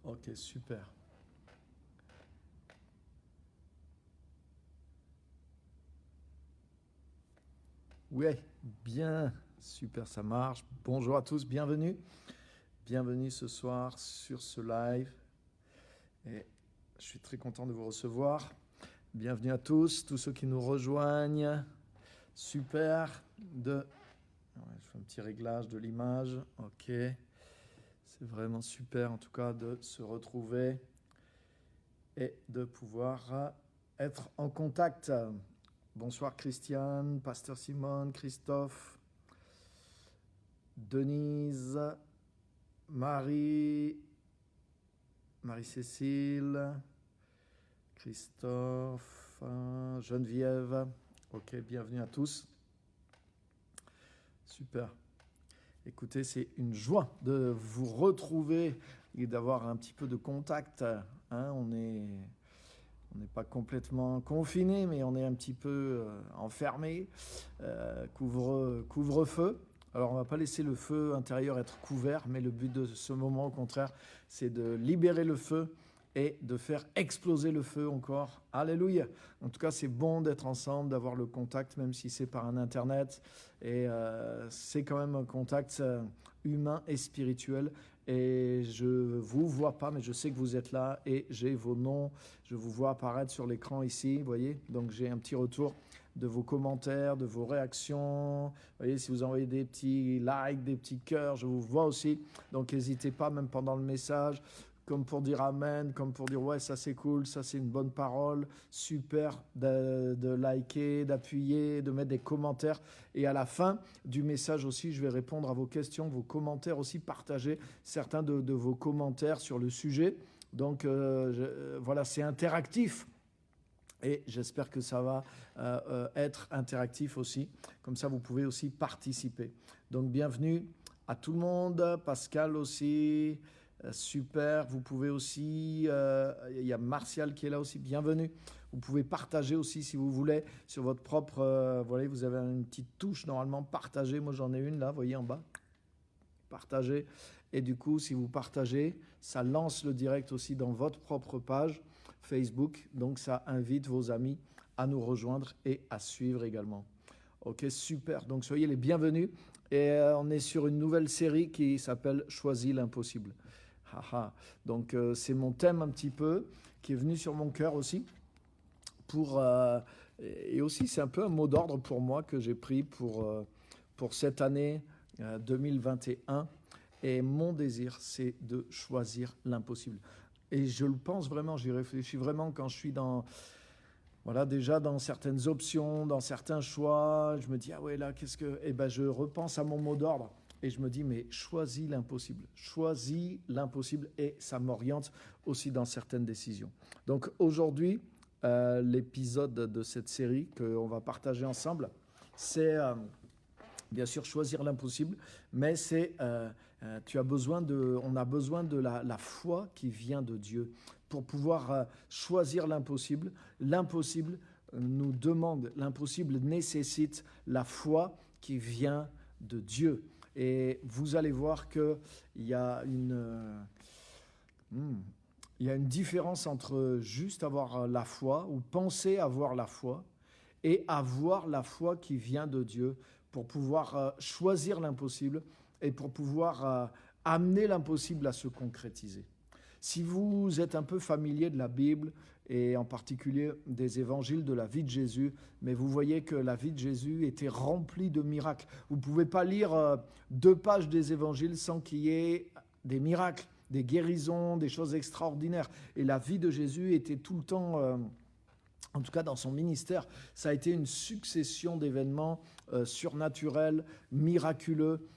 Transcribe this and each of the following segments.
Ok, super. Ouais, bien, super, ça marche. Bonjour à tous, bienvenue. Bienvenue ce soir sur ce live. Et je suis très content de vous recevoir. Bienvenue à tous ceux qui nous rejoignent. Super. Je fais un petit réglage de l'image. Ok. C'est vraiment super en tout cas de se retrouver et de pouvoir être en contact. Bonsoir Christiane, Pasteur Simone, Christophe, Denise, Marie-Cécile, Christophe, Geneviève. Ok, bienvenue à tous. Super. Écoutez, c'est une joie de vous retrouver et d'avoir un petit peu de contact. On n'est pas complètement confiné, mais on est un petit peu enfermé. Couvre-feu. Alors, on ne va pas laisser le feu intérieur être couvert, mais le but de ce moment, au contraire, c'est de libérer le feu et de faire exploser le feu encore. Alléluia. En tout cas, c'est bon d'être ensemble, d'avoir le contact, même si c'est par un Internet. Et c'est quand même un contact humain et spirituel. Et je ne vous vois pas, mais je sais que vous êtes là et j'ai vos noms. Je vous vois apparaître sur l'écran ici, vous voyez. Donc, j'ai un petit retour de vos commentaires, de vos réactions. Vous voyez, si vous envoyez des petits likes, des petits cœurs, je vous vois aussi. Donc, n'hésitez pas, même pendant le message, comme pour dire amen, comme pour dire ouais, ça c'est cool, ça c'est une bonne parole, super de liker, d'appuyer, de mettre des commentaires. Et à la fin du message aussi, je vais répondre à vos questions, vos commentaires aussi, partager certains de vos commentaires sur le sujet. Donc voilà, c'est interactif. Et j'espère que ça va être interactif aussi. Comme ça, vous pouvez aussi participer. Donc, bienvenue à tout le monde. Pascal aussi. Super. Vous pouvez aussi... Il y a Martial qui est là aussi. Bienvenue. Vous pouvez partager aussi si vous voulez sur votre propre... voilà, vous avez une petite touche normalement. Partager. Moi, j'en ai une là, vous voyez en bas. Partager. Et du coup, si vous partagez, ça lance le direct aussi dans votre propre page Facebook. Donc, ça invite vos amis à nous rejoindre et à suivre également. Ok, super. Donc, soyez les bienvenus. Et on est sur une nouvelle série qui s'appelle Choisis l'impossible. Donc, c'est mon thème un petit peu qui est venu sur mon cœur aussi. Et aussi, c'est un peu un mot d'ordre pour moi que j'ai pris pour cette année 2021. Et mon désir, c'est de choisir l'impossible. Et je le pense vraiment, j'y réfléchis vraiment quand je suis déjà dans certaines options, dans certains choix. Je me dis, ah ouais, là, Eh ben, je repense à mon mot d'ordre et je me dis, mais choisis l'impossible. Choisis l'impossible et ça m'oriente aussi dans certaines décisions. Donc aujourd'hui, l'épisode de cette série qu'on va partager ensemble, c'est bien sûr choisir l'impossible, mais c'est on a besoin de la foi qui vient de Dieu pour pouvoir choisir l'impossible. L'impossible nous demande, l'impossible nécessite la foi qui vient de Dieu. Et vous allez voir qu'il y a une différence entre juste avoir la foi ou penser avoir la foi et avoir la foi qui vient de Dieu pour pouvoir choisir l'impossible et pour pouvoir amener l'impossible à se concrétiser. Si vous êtes un peu familier de la Bible et en particulier des évangiles de la vie de Jésus, mais vous voyez que la vie de Jésus était remplie de miracles. Vous ne pouvez pas lire 2 pages des évangiles sans qu'il y ait des miracles, des guérisons, des choses extraordinaires. Et la vie de Jésus était tout le temps... en tout cas, dans son ministère, ça a été une succession d'événements surnaturels, miraculeux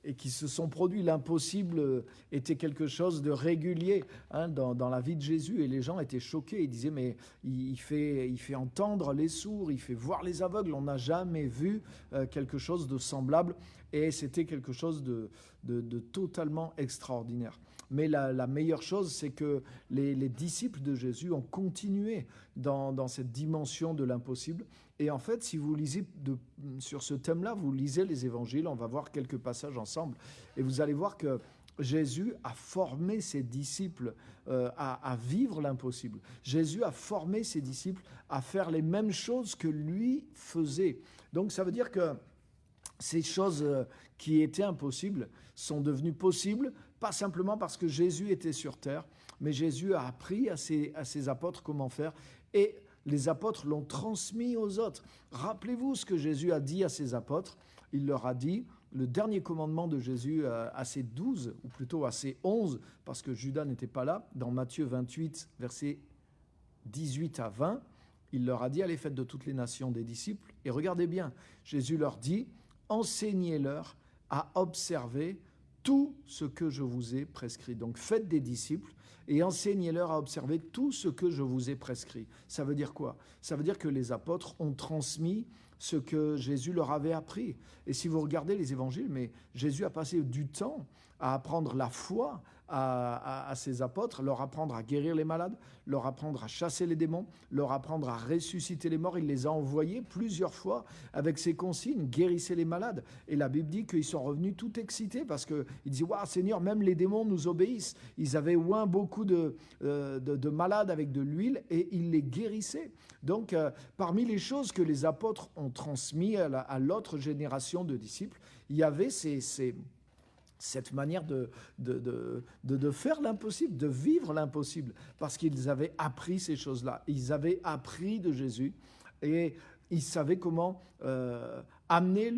et qui se sont produits. L'impossible était quelque chose de régulier dans la vie de Jésus. Et les gens étaient choqués. Ils disaient, mais il fait entendre les sourds, il fait voir les aveugles. On n'a jamais vu quelque chose de semblable. Et c'était quelque chose de totalement extraordinaire. Mais la meilleure chose, c'est que les disciples de Jésus ont continué dans cette dimension de l'impossible. Et en fait, si vous lisez sur ce thème-là, vous lisez les évangiles, on va voir quelques passages ensemble, et vous allez voir que Jésus a formé ses disciples à vivre l'impossible. Jésus a formé ses disciples à faire les mêmes choses que lui faisait. Donc ça veut dire que ces choses qui étaient impossibles sont devenues possibles, pas simplement parce que Jésus était sur terre, mais Jésus a appris à ses apôtres comment faire, et les apôtres l'ont transmis aux autres. Rappelez-vous ce que Jésus a dit à ses apôtres. Il leur a dit, le dernier commandement de Jésus à ses 12, ou plutôt à ses 11, parce que Judas n'était pas là, dans Matthieu 28, versets 18 à 20, il leur a dit, allez, faites de toutes les nations des disciples. Et regardez bien, Jésus leur dit, enseignez-leur à observer tout ce que je vous ai prescrit. Donc faites des disciples et enseignez-leur à observer tout ce que je vous ai prescrit. Ça veut dire quoi? Ça veut dire que les apôtres ont transmis ce que Jésus leur avait appris. Et si vous regardez les évangiles, mais Jésus a passé du temps à apprendre la foi à ses apôtres, leur apprendre à guérir les malades, leur apprendre à chasser les démons, leur apprendre à ressusciter les morts. Il les a envoyés plusieurs fois avec ces consignes, guérissez les malades. Et la Bible dit qu'ils sont revenus tout excités parce qu'ils disaient, waouh Seigneur, même les démons nous obéissent. Ils avaient oint beaucoup de malades avec de l'huile et ils les guérissaient. Donc, parmi les choses que les apôtres ont transmises à l'autre génération de disciples, il y avait cette manière de faire l'impossible, de vivre l'impossible, parce qu'ils avaient appris ces choses-là. Ils avaient appris de Jésus et ils savaient comment amener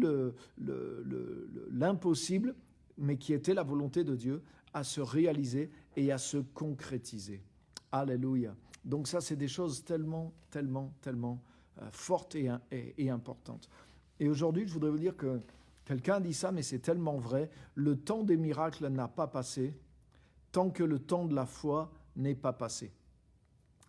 l'impossible, mais qui était la volonté de Dieu, à se réaliser et à se concrétiser. Alléluia. Donc ça, c'est des choses tellement, tellement, tellement fortes et importantes. Et aujourd'hui, je voudrais vous dire que quelqu'un dit ça, mais c'est tellement vrai. Le temps des miracles n'a pas passé tant que le temps de la foi n'est pas passé.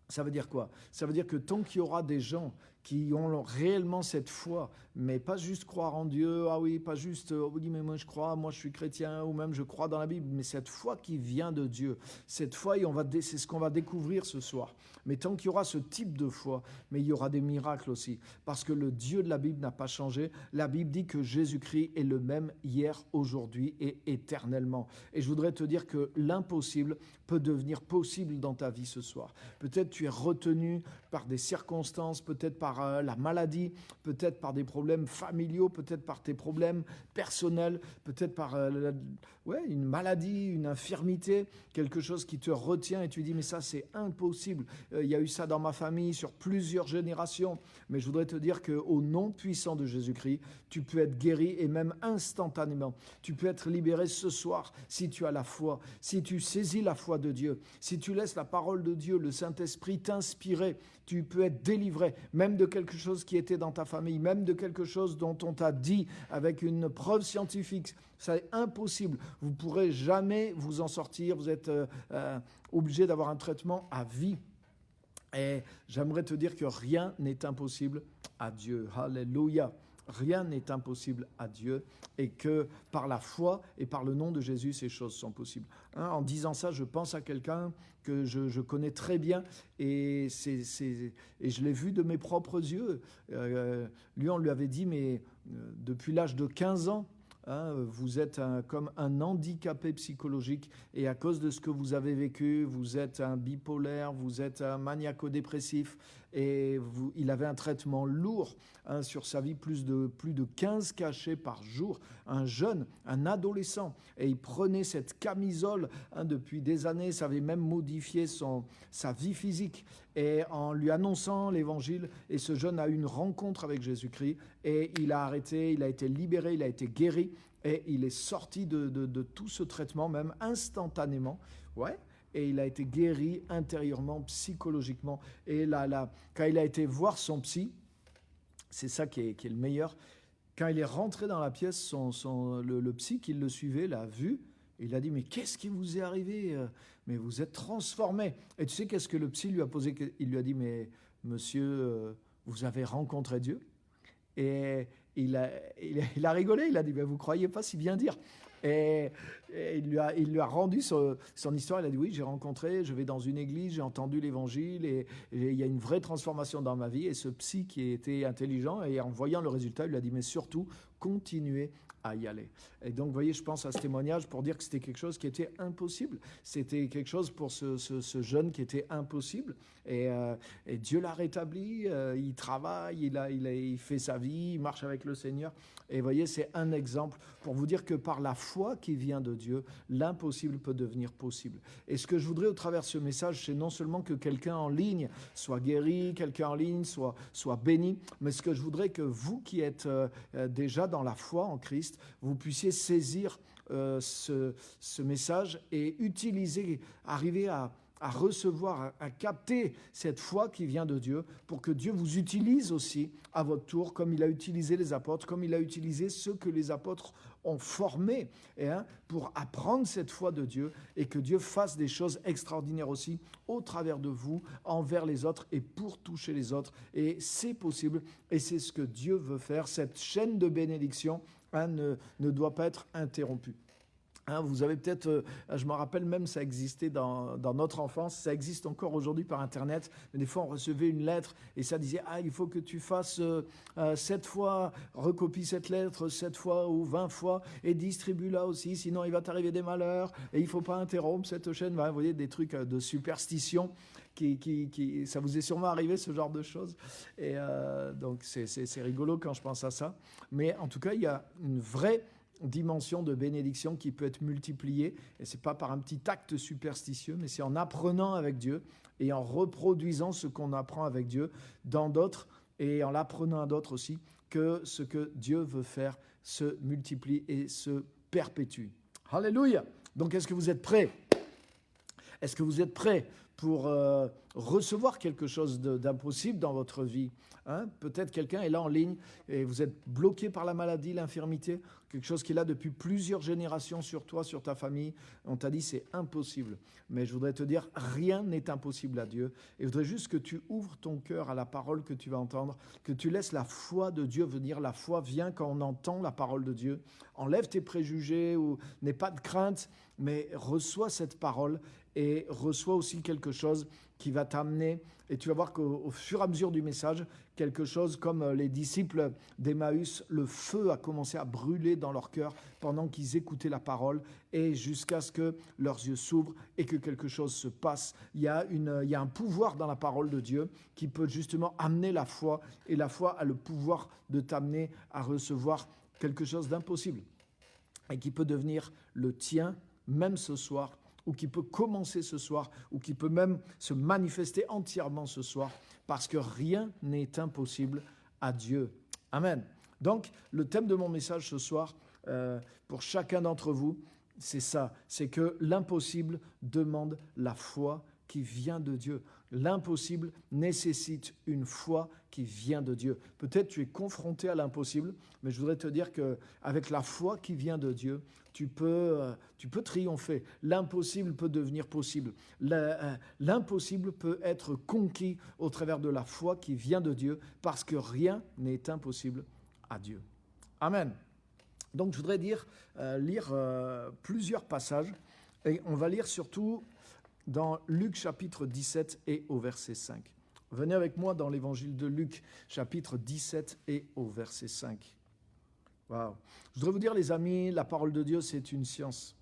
Ça veut dire quoi? Ça veut dire que tant qu'il y aura des gens qui ont réellement cette foi, mais pas juste croire en Dieu, ah oui, pas juste, oui, mais moi je crois, moi je suis chrétien, ou même je crois dans la Bible, mais cette foi qui vient de Dieu, cette foi, c'est ce qu'on va découvrir ce soir. Mais tant qu'il y aura ce type de foi, mais il y aura des miracles aussi, parce que le Dieu de la Bible n'a pas changé. La Bible dit que Jésus-Christ est le même hier, aujourd'hui et éternellement. Et je voudrais te dire que l'impossible peut devenir possible dans ta vie ce soir. Peut-être tu es retenu par des circonstances, peut-être par la maladie, peut-être par des problèmes familiaux, peut-être par tes problèmes personnels, peut-être par une maladie, une infirmité, quelque chose qui te retient et tu dis mais ça c'est impossible. Il y a eu ça dans ma famille sur plusieurs générations, mais je voudrais te dire qu'au nom puissant de Jésus-Christ, tu peux être guéri et même instantanément. Tu peux être libéré ce soir si tu as la foi, si tu saisis la foi de Dieu, si tu laisses la parole de Dieu, le Saint-Esprit t'inspirer, tu peux être délivré, même de quelque chose qui était dans ta famille, même de quelque chose dont on t'a dit avec une preuve scientifique. C'est impossible. Vous ne pourrez jamais vous en sortir. Vous êtes obligé d'avoir un traitement à vie. Et j'aimerais te dire que rien n'est impossible à Dieu. Alléluia. Rien n'est impossible à Dieu et que par la foi et par le nom de Jésus, ces choses sont possibles. En disant ça, je pense à quelqu'un que je connais très bien et je l'ai vu de mes propres yeux. Lui, on lui avait dit, mais depuis l'âge de 15 ans, vous êtes comme un handicapé psychologique et à cause de ce que vous avez vécu, vous êtes un bipolaire, vous êtes un maniaco-dépressif et il avait un traitement lourd sur sa vie, plus de 15 cachets par jour, un jeune, un adolescent, et il prenait cette camisole depuis des années, ça avait même modifié sa vie physique. Et en lui annonçant l'évangile, et ce jeune a eu une rencontre avec Jésus-Christ, et il a arrêté, il a été libéré, il a été guéri, et il est sorti de tout ce traitement, même instantanément, et il a été guéri intérieurement, psychologiquement. Et là, quand il a été voir son psy, c'est ça qui est le meilleur, quand il est rentré dans la pièce, le psy qui le suivait l'a vu, et il a dit, mais qu'est-ce qui vous est arrivé? Mais vous êtes transformé. Et tu sais qu'est-ce que le psy lui a posé? Il lui a dit, mais monsieur, vous avez rencontré Dieu? Et il a rigolé, il a dit, mais vous ne croyez pas si bien dire. Et il lui a rendu son histoire, il a dit, oui, j'ai rencontré, je vais dans une église, j'ai entendu l'évangile, et il y a une vraie transformation dans ma vie. Et ce psy qui était intelligent, et en voyant le résultat, il lui a dit, mais surtout, continuez à y aller. Et donc, vous voyez, je pense à ce témoignage pour dire que c'était quelque chose qui était impossible. C'était quelque chose pour ce jeune qui était impossible. Et Dieu l'a rétabli, il travaille, il fait sa vie, il marche avec le Seigneur. Et vous voyez, c'est un exemple pour vous dire que par la foi qui vient de Dieu, l'impossible peut devenir possible. Et ce que je voudrais au travers de ce message, c'est non seulement que quelqu'un en ligne soit guéri, quelqu'un en ligne soit béni, mais ce que je voudrais que vous qui êtes déjà dans la foi en Christ, vous puissiez saisir ce message et utiliser, arriver à recevoir, à capter cette foi qui vient de Dieu pour que Dieu vous utilise aussi à votre tour, comme il a utilisé les apôtres, comme il a utilisé ceux que les apôtres ont formés pour apprendre cette foi de Dieu et que Dieu fasse des choses extraordinaires aussi au travers de vous, envers les autres et pour toucher les autres. Et c'est possible et c'est ce que Dieu veut faire. Cette chaîne de bénédiction ne doit pas être interrompue. Vous avez peut-être, je me rappelle même, ça existait dans notre enfance, ça existe encore aujourd'hui par Internet, mais des fois on recevait une lettre et ça disait « Ah, il faut que tu fasses 7 fois, recopie cette lettre 7 fois ou 20 fois et distribue-la aussi, sinon il va t'arriver des malheurs et il ne faut pas interrompre cette chaîne. » Vous voyez, des trucs de superstition. Ça vous est sûrement arrivé, ce genre de choses. Et donc c'est rigolo quand je pense à ça. Mais en tout cas, il y a une vraie dimension de bénédiction qui peut être multipliée, et c'est pas par un petit acte superstitieux, mais c'est en apprenant avec Dieu et en reproduisant ce qu'on apprend avec Dieu dans d'autres et en l'apprenant à d'autres aussi, que ce que Dieu veut faire se multiplie et se perpétue. Alléluia! Donc est-ce que vous êtes prêts? Est-ce que vous êtes prêts pour recevoir quelque chose d'impossible dans votre vie? Peut-être quelqu'un est là en ligne et vous êtes bloqué par la maladie, l'infirmité, quelque chose qui est là depuis plusieurs générations sur toi, sur ta famille. On t'a dit c'est impossible. Mais je voudrais te dire, rien n'est impossible à Dieu. Et je voudrais juste que tu ouvres ton cœur à la parole que tu vas entendre, que tu laisses la foi de Dieu venir. La foi vient quand on entend la parole de Dieu. Enlève tes préjugés ou n'aie pas de crainte, mais reçois cette parole et reçois aussi quelque chose qui va t'amener, et tu vas voir qu'au fur et à mesure du message, quelque chose comme les disciples d'Emmaüs, le feu a commencé à brûler dans leur cœur pendant qu'ils écoutaient la parole et jusqu'à ce que leurs yeux s'ouvrent et que quelque chose se passe. Il y a un pouvoir dans la parole de Dieu qui peut justement amener la foi, et la foi a le pouvoir de t'amener à recevoir quelque chose d'impossible et qui peut devenir le tien même ce soir, ou qui peut commencer ce soir, ou qui peut même se manifester entièrement ce soir, parce que rien n'est impossible à Dieu. Amen. Donc, le thème de mon message ce soir, pour chacun d'entre vous, c'est ça, c'est que l'impossible demande la foi qui vient de Dieu. L'impossible nécessite une foi qui vient de Dieu. Peut-être tu es confronté à l'impossible, mais je voudrais te dire qu'avec la foi qui vient de Dieu, tu peux triompher. L'impossible peut devenir possible. L'impossible peut être conquis au travers de la foi qui vient de Dieu, parce que rien n'est impossible à Dieu. Amen. Donc je voudrais lire plusieurs passages, et on va lire surtout dans Luc chapitre 17 et au verset 5. Venez avec moi dans l'évangile de Luc chapitre 17 et au verset 5. Wow. Je voudrais vous dire, les amis, la parole de Dieu, c'est une science.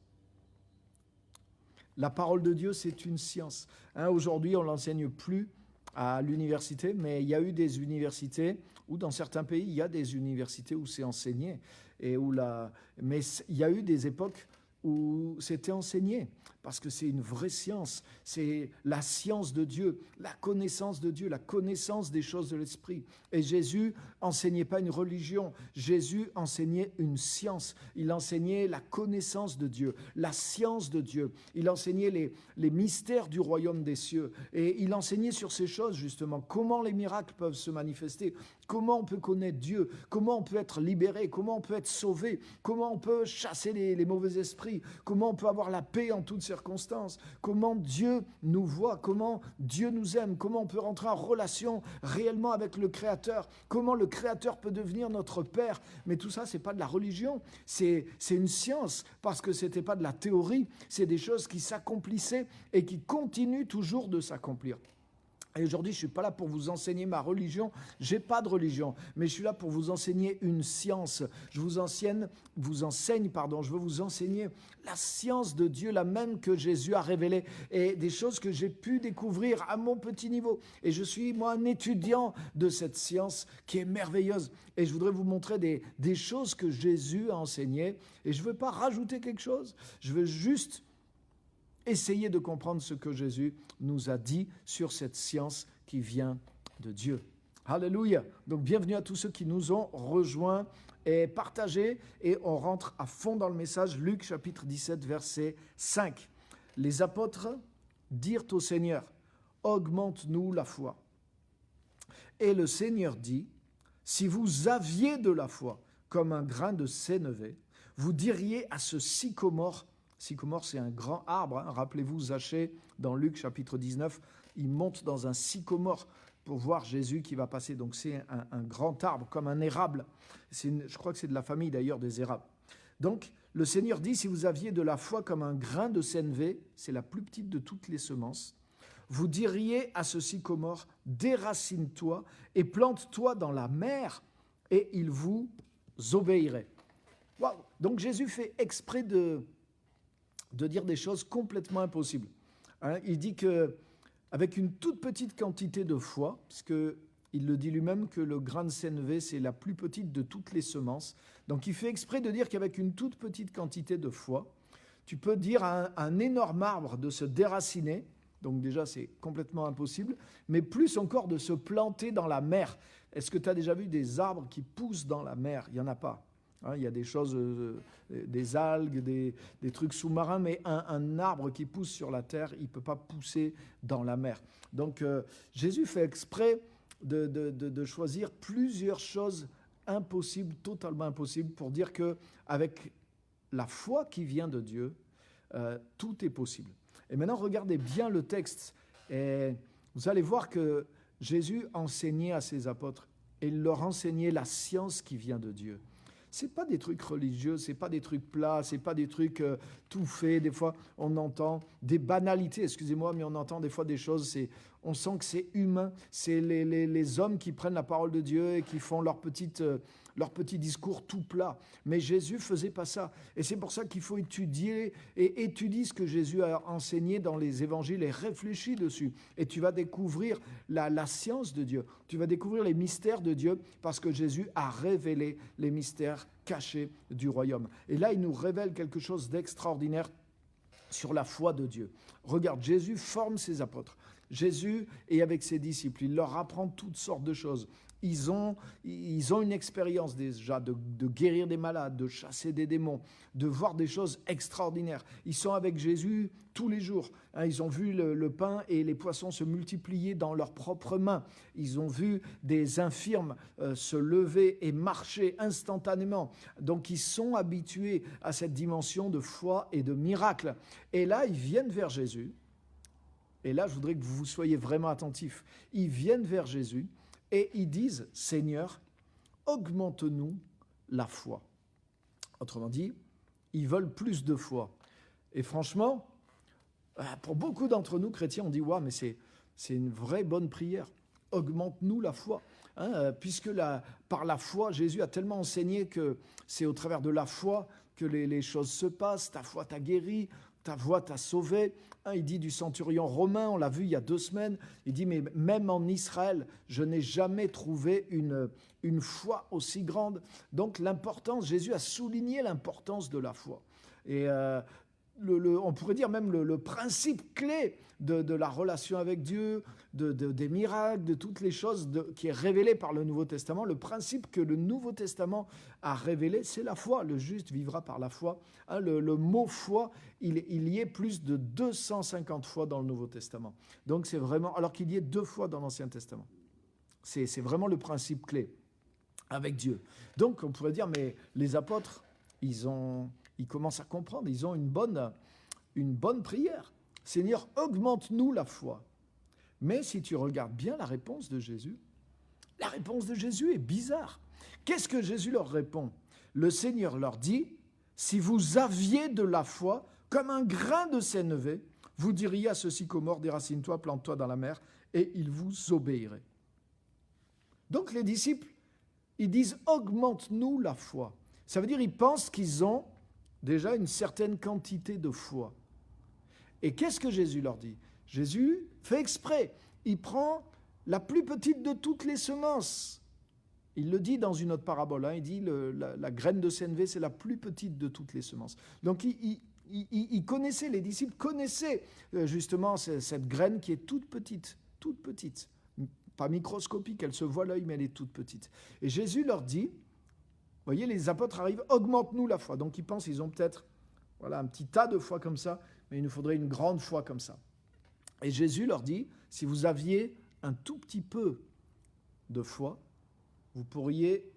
La parole de Dieu, c'est une science. Aujourd'hui, on ne l'enseigne plus à l'université, mais il y a eu des universités, ou dans certains pays, il y a des universités où c'est enseigné. Mais il y a eu des époques où c'était enseigné, parce que c'est une vraie science, c'est la science de Dieu, la connaissance de Dieu, la connaissance des choses de l'Esprit. Et Jésus enseignait pas une religion, Jésus enseignait une science, il enseignait la connaissance de Dieu, la science de Dieu, il enseignait les mystères du royaume des cieux, et il enseignait sur ces choses justement, comment les miracles peuvent se manifester, comment on peut connaître Dieu, comment on peut être libéré, comment on peut être sauvé, comment on peut chasser les mauvais esprits, comment on peut avoir la paix en toutes circonstances, comment Dieu nous voit, comment Dieu nous aime, comment on peut rentrer en relation réellement avec le Créateur, comment le Créateur peut devenir notre Père. Mais tout ça, c'est pas de la religion, c'est une science, parce que c'était pas de la théorie, c'est des choses qui s'accomplissaient et qui continuent toujours de s'accomplir. Et aujourd'hui, je ne suis pas là pour vous enseigner ma religion, je n'ai pas de religion, mais je suis là pour vous enseigner une science. Je veux vous enseigner la science de Dieu, la même que Jésus a révélée, et des choses que j'ai pu découvrir à mon petit niveau. Et je suis, moi, un étudiant de cette science qui est merveilleuse. Et je voudrais vous montrer des choses que Jésus a enseignées, et je ne veux pas rajouter quelque chose, je veux juste essayer de comprendre ce que Jésus nous a dit sur cette science qui vient de Dieu. Alléluia. Donc bienvenue à tous ceux qui nous ont rejoints et partagés. Et on rentre à fond dans le message. Luc chapitre 17 verset 5. Les apôtres dirent au Seigneur, augmente-nous la foi. Et le Seigneur dit, si vous aviez de la foi comme un grain de sénévé, vous diriez à ce sycomore. Sycomore, c'est un grand arbre. Rappelez-vous, Zachée, dans Luc chapitre 19, il monte dans un sycomore pour voir Jésus qui va passer. Donc c'est un grand arbre, comme un érable. Je crois que c'est de la famille d'ailleurs des érables. Donc le Seigneur dit, si vous aviez de la foi comme un grain de sénévé, c'est la plus petite de toutes les semences, vous diriez à ce sycomore, déracine-toi et plante-toi dans la mer, et il vous obéirait. Wow. Donc Jésus fait exprès de dire des choses complètement impossibles. Il dit qu'avec une toute petite quantité de foi, puisqu'il le dit lui-même que le grain de sénévé, c'est la plus petite de toutes les semences, donc il fait exprès de dire qu'avec une toute petite quantité de foi, tu peux dire à un énorme arbre de se déraciner, donc déjà c'est complètement impossible, mais plus encore de se planter dans la mer. Est-ce que tu as déjà vu des arbres qui poussent dans la mer? Il n'y en a pas. Il y a des choses, des algues, des trucs sous-marins, mais un arbre qui pousse sur la terre, il ne peut pas pousser dans la mer. Donc Jésus fait exprès de choisir plusieurs choses impossibles, totalement impossibles, pour dire qu'avec la foi qui vient de Dieu, tout est possible. Et maintenant, regardez bien le texte, et vous allez voir que Jésus enseignait à ses apôtres, et il leur enseignait la science qui vient de Dieu. Ce n'est pas des trucs religieux, ce n'est pas des trucs plats, ce n'est pas des trucs tout faits. Des fois, on entend des banalités, excusez-moi, mais on entend des fois des choses, on sent que c'est humain. C'est les hommes qui prennent la parole de Dieu et qui font leur petit discours tout plat. Mais Jésus ne faisait pas ça. Et c'est pour ça qu'il faut étudier et étudier ce que Jésus a enseigné dans les évangiles et réfléchir dessus. Et tu vas découvrir la science de Dieu. Tu vas découvrir les mystères de Dieu parce que Jésus a révélé les mystères cachés du royaume. Et là, il nous révèle quelque chose d'extraordinaire sur la foi de Dieu. Regarde, Jésus forme ses apôtres. Jésus est avec ses disciples. Il leur apprend toutes sortes de choses. Ils ont une expérience déjà de guérir des malades, de chasser des démons, de voir des choses extraordinaires. Ils sont avec Jésus tous les jours. Ils ont vu le pain et les poissons se multiplier dans leurs propres mains. Ils ont vu des infirmes se lever et marcher instantanément. Donc ils sont habitués à cette dimension de foi et de miracle. Et là, ils viennent vers Jésus. Et là, je voudrais que vous soyez vraiment attentifs. Ils viennent vers Jésus. Et ils disent, Seigneur, augmente-nous la foi. Autrement dit, ils veulent plus de foi. Et franchement, pour beaucoup d'entre nous, chrétiens, on dit, ouais, mais c'est une vraie bonne prière. Augmente-nous la foi. Puisque par la foi, Jésus a tellement enseigné que c'est au travers de la foi que les choses se passent. Ta foi t'a guéri, ta voix t'a sauvé. Il dit du centurion romain, on l'a vu il y a 2 semaines, il dit, mais même en Israël, je n'ai jamais trouvé une foi aussi grande. Donc l'importance, Jésus a souligné l'importance de la foi. Et on pourrait dire même le principe clé de la relation avec Dieu, des miracles, de toutes les choses qui est révélé par le Nouveau Testament. Le principe que le Nouveau Testament a révélé, c'est la foi. Le juste vivra par la foi. Le mot foi, il y est plus de 250 fois dans le Nouveau Testament. Donc c'est vraiment, alors qu'il y est 2 fois dans l'Ancien Testament. C'est vraiment le principe clé avec Dieu. Donc on pourrait dire, mais les apôtres, ils commencent à comprendre, ils ont une bonne prière. Seigneur, augmente-nous la foi. Mais si tu regardes bien la réponse de Jésus est bizarre. Qu'est-ce que Jésus leur répond? Le Seigneur leur dit, si vous aviez de la foi comme un grain de sénévé, vous diriez à ce sycomore, déracine-toi, plante-toi dans la mer, et il vous obéirait. Donc les disciples, ils disent « augmente-nous la foi ». Ça veut dire qu'ils pensent qu'ils ont déjà une certaine quantité de foi. Et qu'est-ce que Jésus leur dit? Jésus fait exprès. Il prend la plus petite de toutes les semences. Il le dit dans une autre parabole. Il dit la graine de sénévé, c'est la plus petite de toutes les semences. Donc il connaissait, les disciples connaissaient justement cette graine qui est toute petite. Pas microscopique, elle se voit à l'œil, mais elle est toute petite. Et Jésus leur dit, vous voyez, les apôtres arrivent, augmente-nous la foi. Donc ils pensent, ils ont peut-être un petit tas de foi comme ça, mais il nous faudrait une grande foi comme ça. Et Jésus leur dit, si vous aviez un tout petit peu de foi, vous pourriez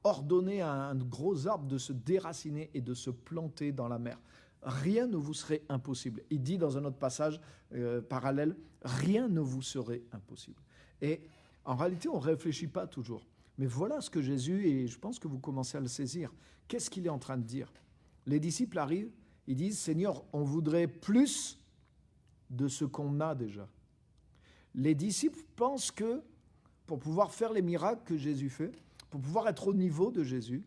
ordonner à un gros arbre de se déraciner et de se planter dans la mer. Rien ne vous serait impossible. Il dit dans un autre passage parallèle, rien ne vous serait impossible. Et en réalité, on ne réfléchit pas toujours. Mais voilà ce que Jésus, et je pense que vous commencez à le saisir, qu'est-ce qu'il est en train de dire? Les disciples arrivent, ils disent, Seigneur, on voudrait plus de ce qu'on a déjà. Les disciples pensent que pour pouvoir faire les miracles que Jésus fait, pour pouvoir être au niveau de Jésus,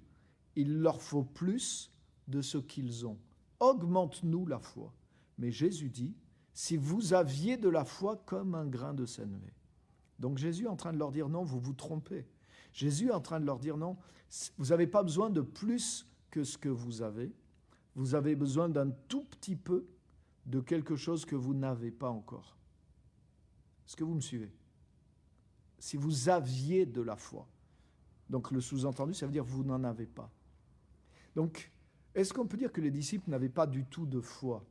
il leur faut plus de ce qu'ils ont. Augmente-nous la foi. Mais Jésus dit, si vous aviez de la foi comme un grain de sénévé. Donc Jésus est en train de leur dire non, vous vous trompez. Jésus est en train de leur dire non, vous n'avez pas besoin de plus que ce que vous avez. Vous avez besoin d'un tout petit peu de quelque chose que vous n'avez pas encore. Est-ce que vous me suivez? Si vous aviez de la foi. Donc le sous-entendu, ça veut dire que vous n'en avez pas. Donc, est-ce qu'on peut dire que les disciples n'avaient pas du tout de foi?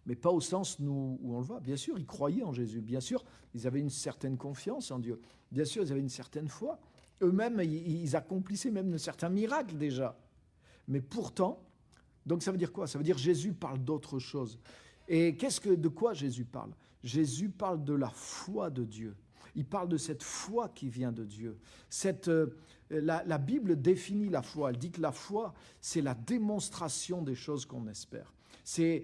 Mais pas au sens où on le voit. Bien sûr, ils croyaient en Jésus. Bien sûr, ils avaient une certaine confiance en Dieu. Bien sûr, ils avaient une certaine foi. Eux-mêmes, ils accomplissaient même certains miracles déjà. Mais pourtant, donc ça veut dire quoi? Ça veut dire que Jésus parle d'autre chose. Et de quoi Jésus parle? Jésus parle de la foi de Dieu. Il parle de cette foi qui vient de Dieu. La Bible définit la foi. Elle dit que la foi, c'est la démonstration des choses qu'on espère. Il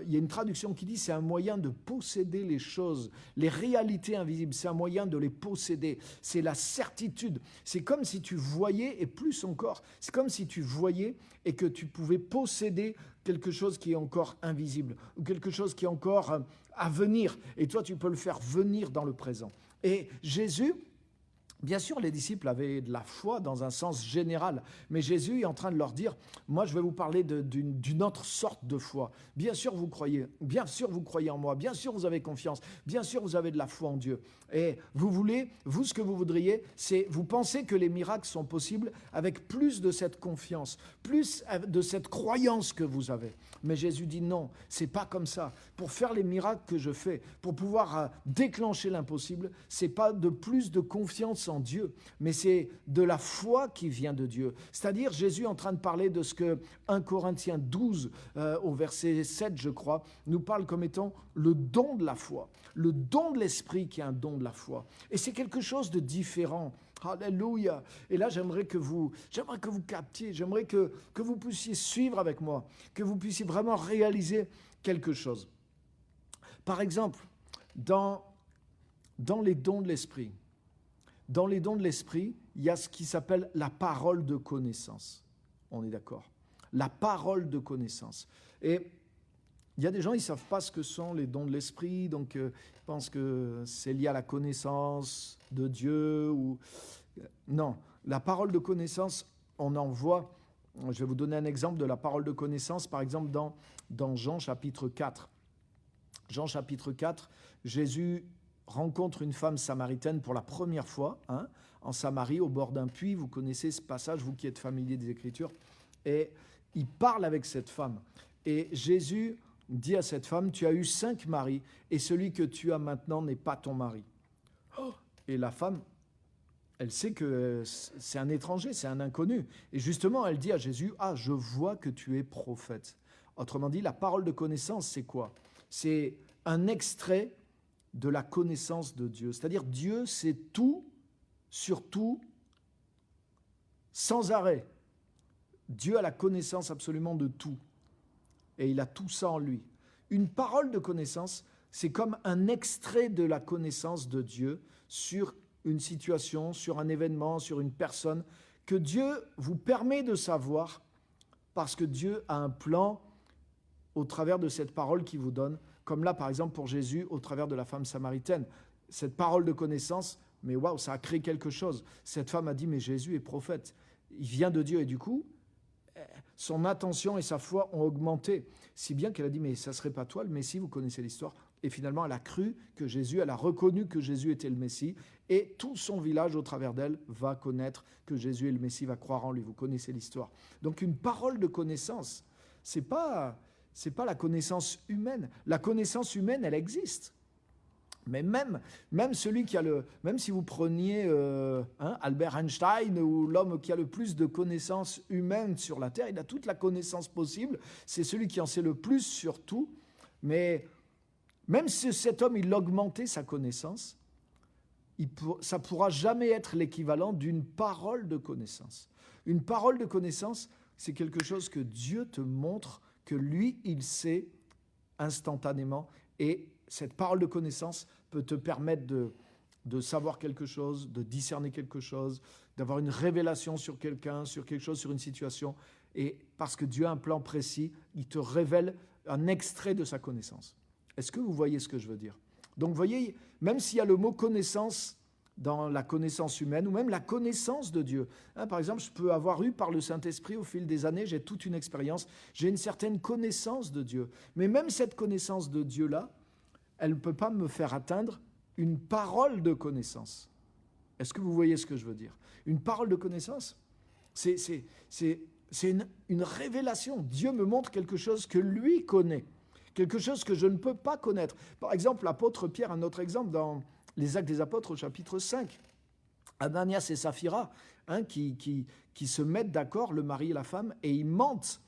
y a une traduction qui dit c'est un moyen de posséder les choses, les réalités invisibles, c'est un moyen de les posséder, c'est la certitude. C'est comme si tu voyais, et plus encore, c'est comme si tu voyais et que tu pouvais posséder quelque chose qui est encore invisible, ou quelque chose qui est encore à venir, et toi tu peux le faire venir dans le présent. Et Jésus, bien sûr, les disciples avaient de la foi dans un sens général, mais Jésus est en train de leur dire, moi je vais vous parler d'une autre sorte de foi. Bien sûr vous croyez en moi, bien sûr vous avez confiance, bien sûr vous avez de la foi en Dieu. Et vous ce que vous voudriez, c'est, vous pensez que les miracles sont possibles avec plus de cette confiance, plus de cette croyance que vous avez. Mais Jésus dit non, c'est pas comme ça. Pour faire les miracles que je fais, pour pouvoir déclencher l'impossible, c'est pas de plus de confiance en Dieu, mais c'est de la foi qui vient de Dieu. C'est-à-dire, Jésus est en train de parler de ce que 1 Corinthiens 12, au verset 7, je crois, nous parle comme étant le don de la foi, le don de l'esprit qui est un don de la foi. Et c'est quelque chose de différent. Alléluia. Et là, j'aimerais que vous captiez, j'aimerais que vous puissiez suivre avec moi, que vous puissiez vraiment réaliser quelque chose. Par exemple, dans les dons de l'esprit, il y a ce qui s'appelle la parole de connaissance. On est d'accord? La parole de connaissance. Et il y a des gens, ils ne savent pas ce que sont les dons de l'esprit, donc ils pensent que c'est lié à la connaissance de Dieu. Non, la parole de connaissance, on en voit, je vais vous donner un exemple de la parole de connaissance, par exemple dans Jean chapitre 4. Jean chapitre 4, Jésus rencontre une femme samaritaine pour la première fois, en Samarie, au bord d'un puits. Vous connaissez ce passage, vous qui êtes familier des Écritures. Et il parle avec cette femme. Et Jésus dit à cette femme, tu as eu 5 maris, et celui que tu as maintenant n'est pas ton mari. Et la femme, elle sait que c'est un étranger, c'est un inconnu. Et justement, elle dit à Jésus, je vois que tu es prophète. Autrement dit, la parole de connaissance, c'est quoi? C'est un extrait de la connaissance de Dieu. C'est-à-dire, Dieu sait tout, sur tout, sans arrêt. Dieu a la connaissance absolument de tout. Et il a tout ça en lui. Une parole de connaissance, c'est comme un extrait de la connaissance de Dieu sur une situation, sur un événement, sur une personne, que Dieu vous permet de savoir parce que Dieu a un plan au travers de cette parole qu'il vous donne, comme là par exemple pour Jésus au travers de la femme samaritaine. Cette parole de connaissance, mais waouh, ça a créé quelque chose. Cette femme a dit, mais Jésus est prophète, il vient de Dieu, et du coup, son attention et sa foi ont augmenté, si bien qu'elle a dit, mais ça ne serait pas toi le Messie, vous connaissez l'histoire. Et finalement, elle a cru que Jésus, elle a reconnu que Jésus était le Messie, et tout son village au travers d'elle va connaître que Jésus est le Messie, va croire en lui. Vous connaissez l'histoire. Donc une parole de connaissance, c'est pas la connaissance humaine. La connaissance humaine, elle existe. Mais même celui qui a même si vous preniez Albert Einstein ou l'homme qui a le plus de connaissances humaines sur la Terre, il a toute la connaissance possible, c'est celui qui en sait le plus sur tout, mais même si cet homme, il augmentait sa connaissance, ça ne pourra jamais être l'équivalent d'une parole de connaissance. Une parole de connaissance, c'est quelque chose que Dieu te montre, que lui, il sait instantanément, et cette parole de connaissance peut te permettre de savoir quelque chose, de discerner quelque chose, d'avoir une révélation sur quelqu'un, sur quelque chose, sur une situation. Et parce que Dieu a un plan précis, il te révèle un extrait de sa connaissance. Est-ce que vous voyez ce que je veux dire? Donc vous voyez, même s'il y a le mot connaissance dans la connaissance humaine, ou même la connaissance de Dieu. Par exemple, je peux avoir eu par le Saint-Esprit au fil des années, j'ai toute une expérience, j'ai une certaine connaissance de Dieu. Mais même cette connaissance de Dieu-là, elle ne peut pas me faire atteindre une parole de connaissance. Est-ce que vous voyez ce que je veux dire? Une parole de connaissance, c'est une révélation. Dieu me montre quelque chose que lui connaît, quelque chose que je ne peux pas connaître. Par exemple, l'apôtre Pierre, un autre exemple dans les Actes des Apôtres au chapitre 5. Ananias et Saphira, qui se mettent d'accord, le mari et la femme, et ils mentent.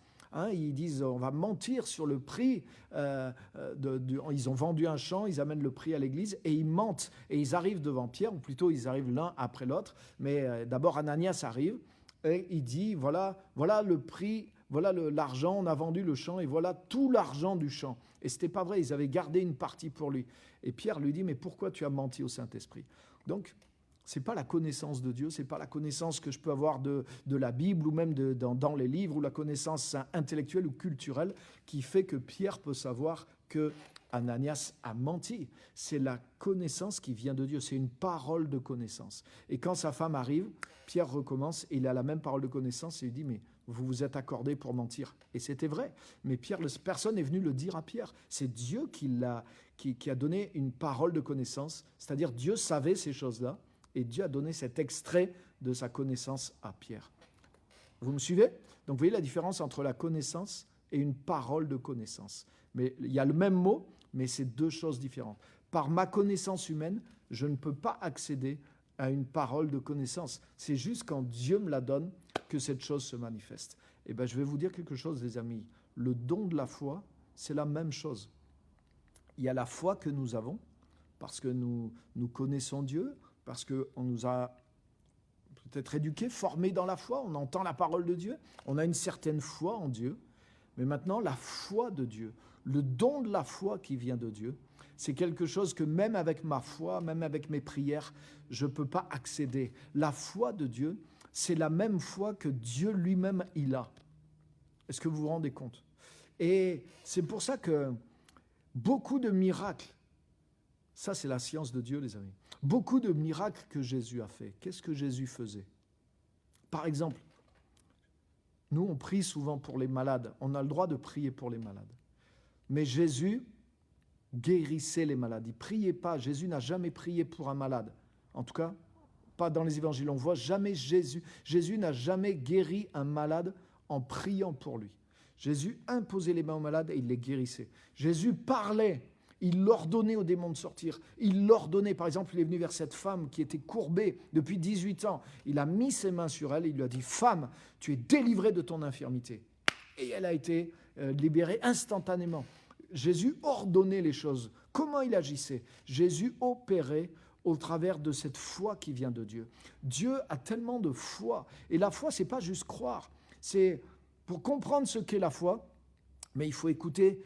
Ils disent, on va mentir sur le prix. Ils ont vendu un champ, ils amènent le prix à l'église et ils mentent. Et ils arrivent devant Pierre, ou plutôt ils arrivent l'un après l'autre. Mais d'abord Ananias arrive et il dit, voilà le prix, voilà l'argent, on a vendu le champ et voilà tout l'argent du champ. Et ce n'était pas vrai, ils avaient gardé une partie pour lui. Et Pierre lui dit, mais pourquoi tu as menti au Saint-Esprit? Donc, ce n'est pas la connaissance de Dieu, ce n'est pas la connaissance que je peux avoir de la Bible ou même dans les livres, ou la connaissance intellectuelle ou culturelle qui fait que Pierre peut savoir que Ananias a menti. C'est la connaissance qui vient de Dieu, c'est une parole de connaissance. Et quand sa femme arrive, Pierre recommence et il a la même parole de connaissance et il dit, mais vous vous êtes accordé pour mentir. Et c'était vrai, mais personne n'est venu le dire à Pierre. C'est Dieu qui a donné une parole de connaissance, c'est-à-dire Dieu savait ces choses-là, et Dieu a donné cet extrait de sa connaissance à Pierre. Vous me suivez? Donc vous voyez la différence entre la connaissance et une parole de connaissance. Mais il y a le même mot, mais c'est deux choses différentes. Par ma connaissance humaine, je ne peux pas accéder à une parole de connaissance. C'est juste quand Dieu me la donne que cette chose se manifeste. Et bien, je vais vous dire quelque chose, les amis. Le don de la foi, c'est la même chose. Il y a la foi que nous avons, parce que nous connaissons Dieu, parce qu'on nous a peut-être éduqués, formés dans la foi, on entend la parole de Dieu, on a une certaine foi en Dieu, mais maintenant la foi de Dieu, le don de la foi qui vient de Dieu, c'est quelque chose que même avec ma foi, même avec mes prières, je ne peux pas accéder. La foi de Dieu, c'est la même foi que Dieu lui-même il a. Est-ce que vous vous rendez compte? Et c'est pour ça que beaucoup de miracles, ça c'est la science de Dieu les amis, beaucoup de miracles que Jésus a fait. Qu'est-ce que Jésus faisait? Par exemple, nous on prie souvent pour les malades, on a le droit de prier pour les malades. Mais Jésus guérissait les malades, il ne priait pas, Jésus n'a jamais prié pour un malade. En tout cas, pas dans les évangiles, on voit jamais Jésus n'a jamais guéri un malade en priant pour lui. Jésus imposait les mains aux malades et il les guérissait. Jésus parlait. Il ordonnait aux démons de sortir. Il l'ordonnait. Par exemple, il est venu vers cette femme qui était courbée depuis 18 ans. Il a mis ses mains sur elle et il lui a dit « Femme, tu es délivrée de ton infirmité. » Et elle a été libérée instantanément. Jésus ordonnait les choses. Comment il agissait? Jésus opérait au travers de cette foi qui vient de Dieu. Dieu a tellement de foi. Et la foi, ce n'est pas juste croire. C'est pour comprendre ce qu'est la foi, Mais il faut écouter,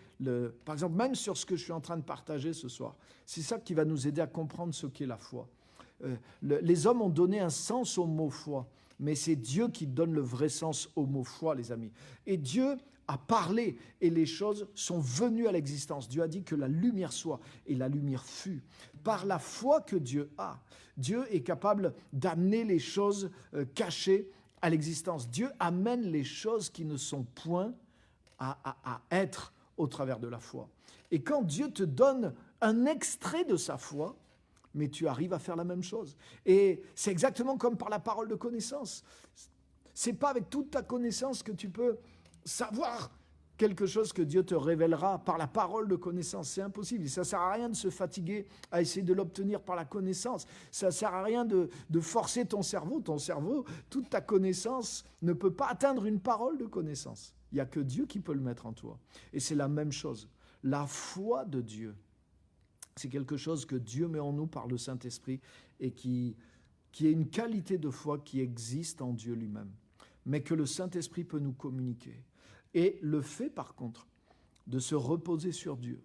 par exemple, même sur ce que je suis en train de partager ce soir. C'est ça qui va nous aider à comprendre ce qu'est la foi. Les hommes ont donné un sens au mot foi, mais c'est Dieu qui donne le vrai sens au mot foi, les amis. Et Dieu a parlé et les choses sont venues à l'existence. Dieu a dit que la lumière soit et la lumière fut. Par la foi que Dieu a, Dieu est capable d'amener les choses cachées à l'existence. Dieu amène les choses qui ne sont point à être au travers de la foi. Et quand Dieu te donne un extrait de sa foi, mais tu arrives à faire la même chose. Et c'est exactement comme par la parole de connaissance. C'est pas avec toute ta connaissance que tu peux savoir quelque chose que Dieu te révélera par la parole de connaissance. C'est impossible. Et ça ne sert à rien de se fatiguer à essayer de l'obtenir par la connaissance. Ça ne sert à rien de forcer ton cerveau. Ton cerveau, toute ta connaissance ne peut pas atteindre une parole de connaissance. Il n'y a que Dieu qui peut le mettre en toi. Et c'est la même chose. La foi de Dieu, c'est quelque chose que Dieu met en nous par le Saint-Esprit et qui est une qualité de foi qui existe en Dieu lui-même, mais que le Saint-Esprit peut nous communiquer. Et le fait, par contre, de se reposer sur Dieu,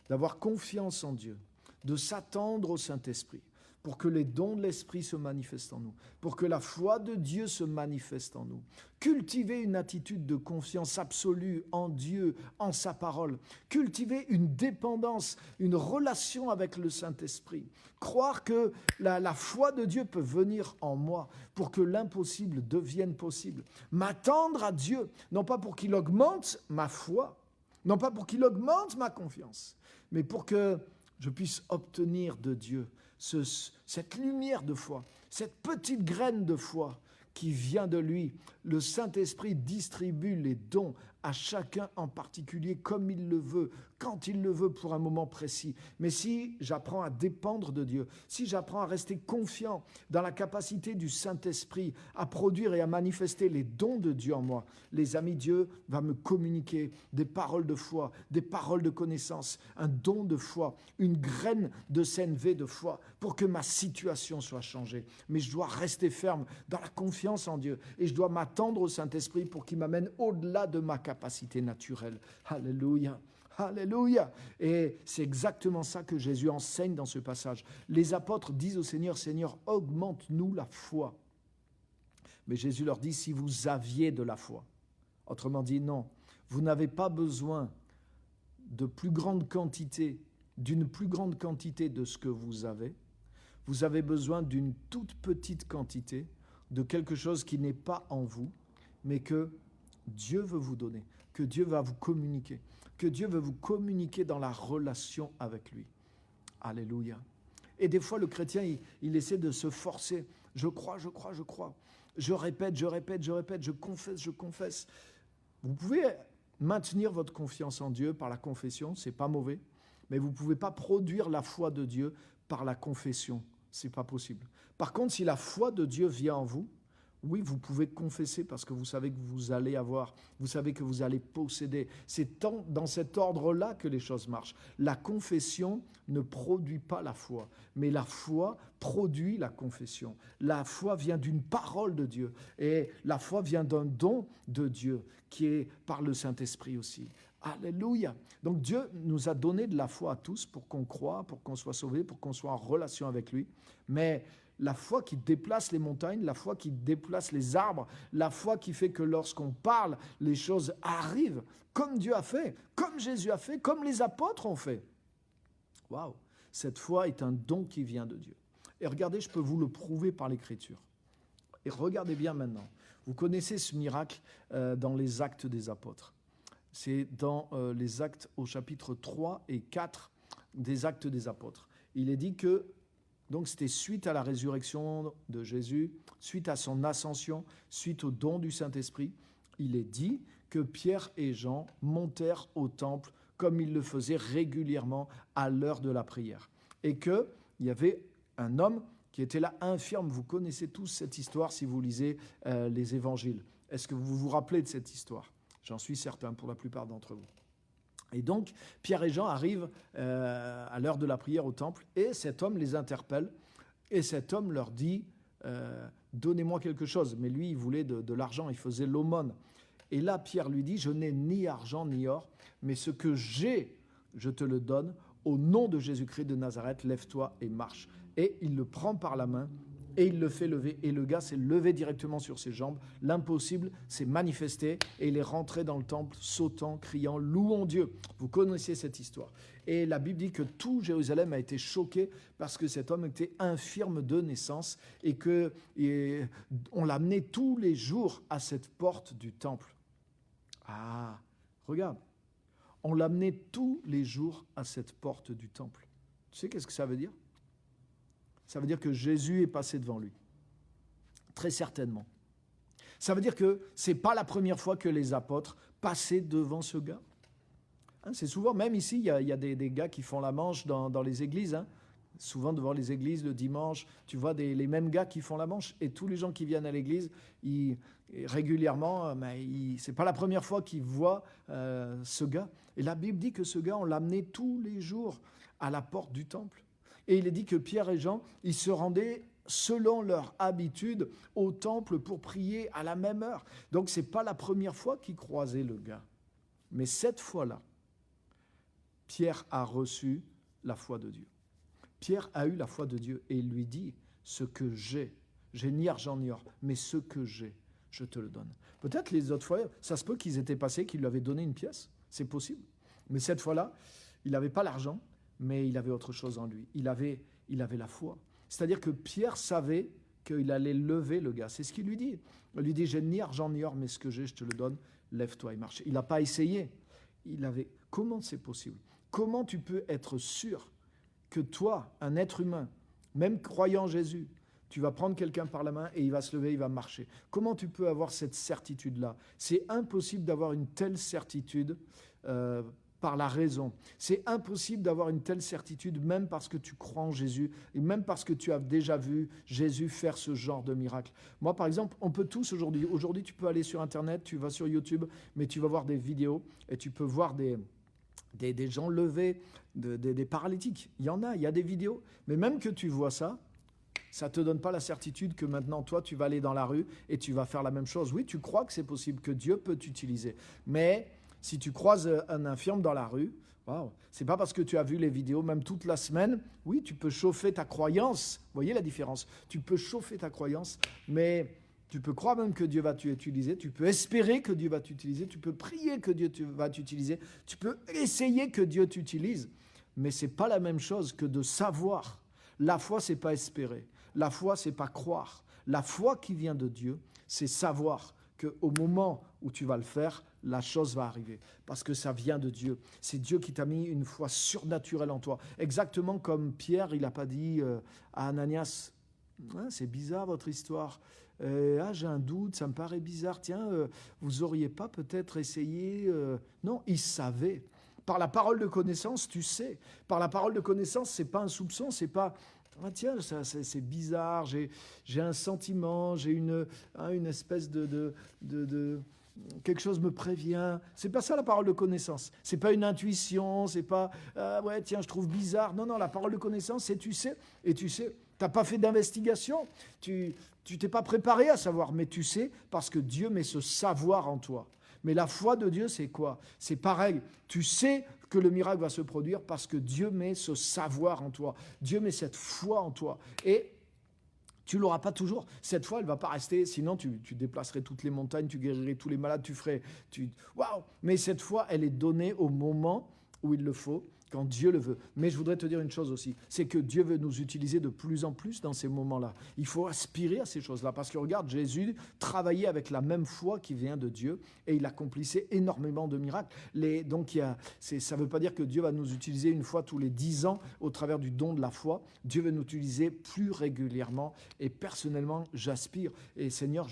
d'avoir confiance en Dieu, de s'attendre au Saint-Esprit, pour que les dons de l'Esprit se manifestent en nous, pour que la foi de Dieu se manifeste en nous. Cultiver une attitude de confiance absolue en Dieu, en sa parole. Cultiver une dépendance, une relation avec le Saint-Esprit. Croire que la foi de Dieu peut venir en moi pour que l'impossible devienne possible. M'attendre à Dieu, non pas pour qu'il augmente ma foi, non pas pour qu'il augmente ma confiance, mais pour que je puisse obtenir de Dieu cette lumière de foi, cette petite graine de foi qui vient de lui. Le Saint-Esprit distribue les dons à chacun en particulier comme il le veut, quand il le veut pour un moment précis. Mais si j'apprends à dépendre de Dieu, si j'apprends à rester confiant dans la capacité du Saint-Esprit à produire et à manifester les dons de Dieu en moi, les amis, Dieu va me communiquer des paroles de foi, des paroles de connaissance, un don de foi, une graine de CNV de foi pour que ma situation soit changée. Mais je dois rester ferme dans la confiance en Dieu et je dois m'attendre au Saint-Esprit pour qu'il m'amène au-delà de ma capacité naturelle. Alléluia. Alléluia. Et c'est exactement ça que Jésus enseigne dans ce passage. Les apôtres disent au Seigneur, Seigneur, augmente-nous la foi. Mais Jésus leur dit, si vous aviez de la foi. Autrement dit, non, vous n'avez pas besoin de plus grande quantité, d'une plus grande quantité de ce que vous avez. Vous avez besoin d'une toute petite quantité de quelque chose qui n'est pas en vous, mais que Dieu veut vous donner, que Dieu va vous communiquer, que Dieu veut vous communiquer dans la relation avec lui. Alléluia. Et des fois, le chrétien, il essaie de se forcer. Je crois, je crois, je crois. Je répète, je répète, je répète, je confesse, je confesse. Vous pouvez maintenir votre confiance en Dieu par la confession, c'est pas mauvais, mais vous ne pouvez pas produire la foi de Dieu par la confession, c'est pas possible. Par contre, si la foi de Dieu vient en vous, oui, vous pouvez confesser parce que vous savez que vous allez avoir, vous savez que vous allez posséder. C'est dans cet ordre-là que les choses marchent. La confession ne produit pas la foi, mais la foi produit la confession. La foi vient d'une parole de Dieu et la foi vient d'un don de Dieu qui est par le Saint-Esprit aussi. Alléluia. Donc Dieu nous a donné de la foi à tous pour qu'on croie, pour qu'on soit sauvé, pour qu'on soit en relation avec lui. Mais la foi qui déplace les montagnes, la foi qui déplace les arbres, la foi qui fait que lorsqu'on parle, les choses arrivent, comme Dieu a fait, comme Jésus a fait, comme les apôtres ont fait. Waouh! Cette foi est un don qui vient de Dieu. Et regardez, je peux vous le prouver par l'Écriture. Et regardez bien maintenant. Vous connaissez ce miracle dans les Actes des Apôtres. C'est dans les Actes au chapitre 3 et 4 des Actes des Apôtres. Il est dit que donc c'était suite à la résurrection de Jésus, suite à son ascension, suite au don du Saint-Esprit, il est dit que Pierre et Jean montèrent au temple comme ils le faisaient régulièrement à l'heure de la prière. Et qu'il y avait un homme qui était là infirme. Vous connaissez tous cette histoire si vous lisez les évangiles. Est-ce que vous vous rappelez de cette histoire ? J'en suis certain pour la plupart d'entre vous. Et donc, Pierre et Jean arrivent à l'heure de la prière au temple et cet homme les interpelle et cet homme leur dit « Donnez-moi quelque chose ». Mais lui, il voulait de l'argent, il faisait l'aumône. Et là, Pierre lui dit, je n'ai ni argent ni or, mais ce que j'ai, je te le donne. Au nom de Jésus-Christ de Nazareth, lève-toi et marche. Et il le prend par la main et il le fait lever. Et le gars s'est levé directement sur ses jambes. L'impossible s'est manifesté et il est rentré dans le temple, sautant, criant, louons Dieu. Vous connaissez cette histoire. Et la Bible dit que tout Jérusalem a été choqué parce que cet homme était infirme de naissance et qu'on l'amenait tous les jours à cette porte du temple. Ah, regarde. On l'amenait tous les jours à cette porte du temple. Tu sais qu'est-ce que ça veut dire? Ça veut dire que Jésus est passé devant lui. Très certainement. Ça veut dire que ce n'est pas la première fois que les apôtres passaient devant ce gars. Hein, c'est souvent, même ici, il y a des gars qui font la manche dans les églises. Hein. Souvent devant les églises, le dimanche, tu vois les mêmes gars qui font la manche. Et tous les gens qui viennent à l'église, régulièrement, ce n'est pas la première fois qu'ils voient ce gars. Et la Bible dit que ce gars, on l'amenait tous les jours à la porte du temple. Et il est dit que Pierre et Jean, ils se rendaient selon leur habitude au temple pour prier à la même heure. Donc ce n'est pas la première fois qu'ils croisaient le gars. Mais cette fois-là, Pierre a reçu la foi de Dieu. Pierre a eu la foi de Dieu et il lui dit, ce que j'ai ni argent ni or, mais ce que j'ai, je te le donne. Peut-être les autres fois, ça se peut qu'ils étaient passés, qu'ils lui avaient donné une pièce, c'est possible. Mais cette fois-là, il n'avait pas l'argent, mais il avait autre chose en lui. Il avait la foi. C'est-à-dire que Pierre savait qu'il allait lever le gars. C'est ce qu'il lui dit. Il lui dit, j'ai ni argent ni or, mais ce que j'ai, je te le donne, lève-toi et marche. Il n'a pas essayé. Comment c'est possible? Comment tu peux être sûr que toi, un être humain, même croyant en Jésus, tu vas prendre quelqu'un par la main et il va se lever, il va marcher. Comment tu peux avoir cette certitude-là? C'est impossible d'avoir une telle certitude par la raison. C'est impossible d'avoir une telle certitude même parce que tu crois en Jésus et même parce que tu as déjà vu Jésus faire ce genre de miracle. Moi, par exemple, on peut tous aujourd'hui. Aujourd'hui, tu peux aller sur Internet, tu vas sur YouTube, mais tu vas voir des vidéos et tu peux voir des gens levés, des paralytiques. Il y a des vidéos. Mais même que tu vois ça ne te donne pas la certitude que maintenant, toi, tu vas aller dans la rue et tu vas faire la même chose. Oui, tu crois que c'est possible, que Dieu peut t'utiliser. Mais si tu croises un infirme dans la rue, c'est pas parce que tu as vu les vidéos, même toute la semaine, oui, tu peux chauffer ta croyance. Vous voyez la différence? Tu peux chauffer ta croyance, mais tu peux croire même que Dieu va t'utiliser, tu peux espérer que Dieu va t'utiliser, tu peux prier que Dieu va t'utiliser, tu peux essayer que Dieu t'utilise, mais ce n'est pas la même chose que de savoir. La foi, ce n'est pas espérer. La foi, ce n'est pas croire. La foi qui vient de Dieu, c'est savoir qu'au moment où tu vas le faire, la chose va arriver. Parce que ça vient de Dieu. C'est Dieu qui t'a mis une foi surnaturelle en toi. Exactement comme Pierre, il n'a pas dit à Ananias, c'est bizarre votre histoire. J'ai un doute, ça me paraît bizarre. Tiens, vous n'auriez pas peut-être essayé Non, il savait. Par la parole de connaissance, tu sais. Par la parole de connaissance, ce n'est pas un soupçon, c'est pas tiens, c'est bizarre, j'ai un sentiment, j'ai une espèce de quelque chose me prévient. C'est pas ça la parole de connaissance. C'est pas une intuition, c'est pas tiens, je trouve bizarre. Non, la parole de connaissance, c'est tu sais. Et tu sais, tu n'as pas fait d'investigation, tu t'es pas préparé à savoir, mais tu sais parce que Dieu met ce savoir en toi. Mais la foi de Dieu, c'est quoi? C'est pareil. Tu sais que le miracle va se produire parce que Dieu met ce savoir en toi. Dieu met cette foi en toi. Et tu ne l'auras pas toujours. Cette foi, elle ne va pas rester. Sinon, tu déplacerais toutes les montagnes, tu guérirais tous les malades, waouh! Mais cette foi, elle est donnée au moment où il le faut, quand Dieu le veut. Mais je voudrais te dire une chose aussi, c'est que Dieu veut nous utiliser de plus en plus dans ces moments-là. Il faut aspirer à ces choses-là, parce que regarde, Jésus travaillait avec la même foi qui vient de Dieu, et il accomplissait énormément de miracles. Donc, ça ne veut pas dire que Dieu va nous utiliser une fois tous les 10 ans au travers du don de la foi. Dieu veut nous utiliser plus régulièrement, et personnellement, j'aspire. Et Seigneur,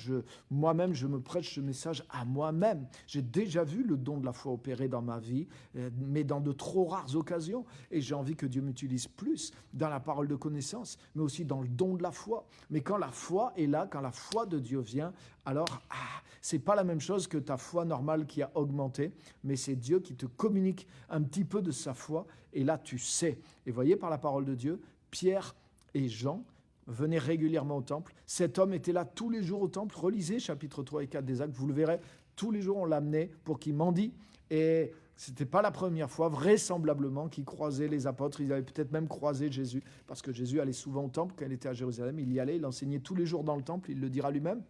moi-même, je me prêche ce message à moi-même. J'ai déjà vu le don de la foi opérer dans ma vie, mais dans de trop rares occasions. Et j'ai envie que Dieu m'utilise plus dans la parole de connaissance, mais aussi dans le don de la foi. Mais quand la foi est là, quand la foi de Dieu vient, alors c'est pas la même chose que ta foi normale qui a augmenté, mais c'est Dieu qui te communique un petit peu de sa foi, et là tu sais. Et voyez, par la parole de Dieu, Pierre et Jean venaient régulièrement au temple. Cet homme était là tous les jours au temple. Relisez chapitre 3 et 4 des Actes, vous le verrez. Tous les jours, on l'amenait pour qu'il mendie. Et ce n'était pas la première fois, vraisemblablement, qu'il croisait les apôtres. Ils avaient peut-être même croisé Jésus, parce que Jésus allait souvent au temple. Quand il était à Jérusalem, il y allait, il enseignait tous les jours dans le temple, il le dira lui-même.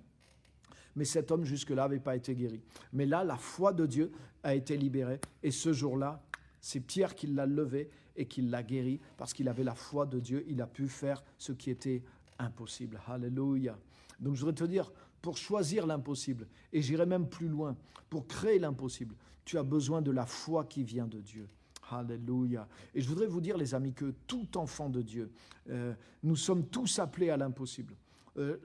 Mais cet homme, jusque-là, n'avait pas été guéri. Mais là, la foi de Dieu a été libérée. Et ce jour-là, c'est Pierre qui l'a levé et qui l'a guéri, parce qu'il avait la foi de Dieu. Il a pu faire ce qui était impossible. Alléluia. Donc je voudrais te dire, pour choisir l'impossible, et j'irai même plus loin, pour créer l'impossible, tu as besoin de la foi qui vient de Dieu. Alléluia. Et je voudrais vous dire, les amis, que tout enfant de Dieu, nous sommes tous appelés à l'impossible.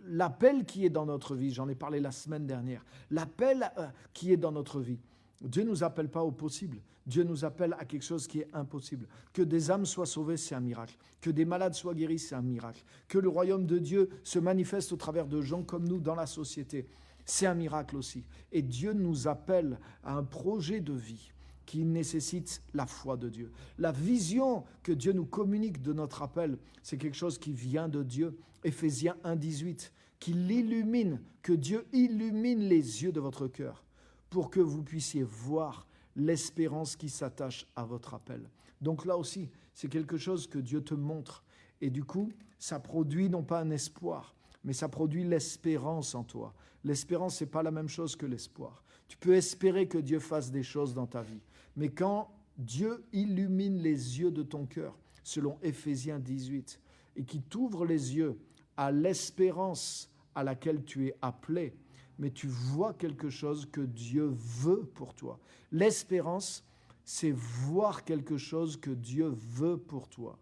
L'appel qui est dans notre vie, j'en ai parlé la semaine dernière, l'appel qui est dans notre vie, Dieu ne nous appelle pas au possible. Dieu nous appelle à quelque chose qui est impossible. Que des âmes soient sauvées, c'est un miracle. Que des malades soient guéris, c'est un miracle. Que le royaume de Dieu se manifeste au travers de gens comme nous dans la société, c'est un miracle aussi. Et Dieu nous appelle à un projet de vie qui nécessite la foi de Dieu. La vision que Dieu nous communique de notre appel, c'est quelque chose qui vient de Dieu. Éphésiens 1,18, qui l'illumine, que Dieu illumine les yeux de votre cœur pour que vous puissiez voir l'espérance qui s'attache à votre appel. Donc là aussi, c'est quelque chose que Dieu te montre. Et du coup, ça produit non pas un espoir, mais ça produit l'espérance en toi. L'espérance, ce n'est pas la même chose que l'espoir. Tu peux espérer que Dieu fasse des choses dans ta vie. Mais quand Dieu illumine les yeux de ton cœur, selon Éphésiens 18, et qui t'ouvre les yeux à l'espérance à laquelle tu es appelé, mais tu vois quelque chose que Dieu veut pour toi. L'espérance, c'est voir quelque chose que Dieu veut pour toi.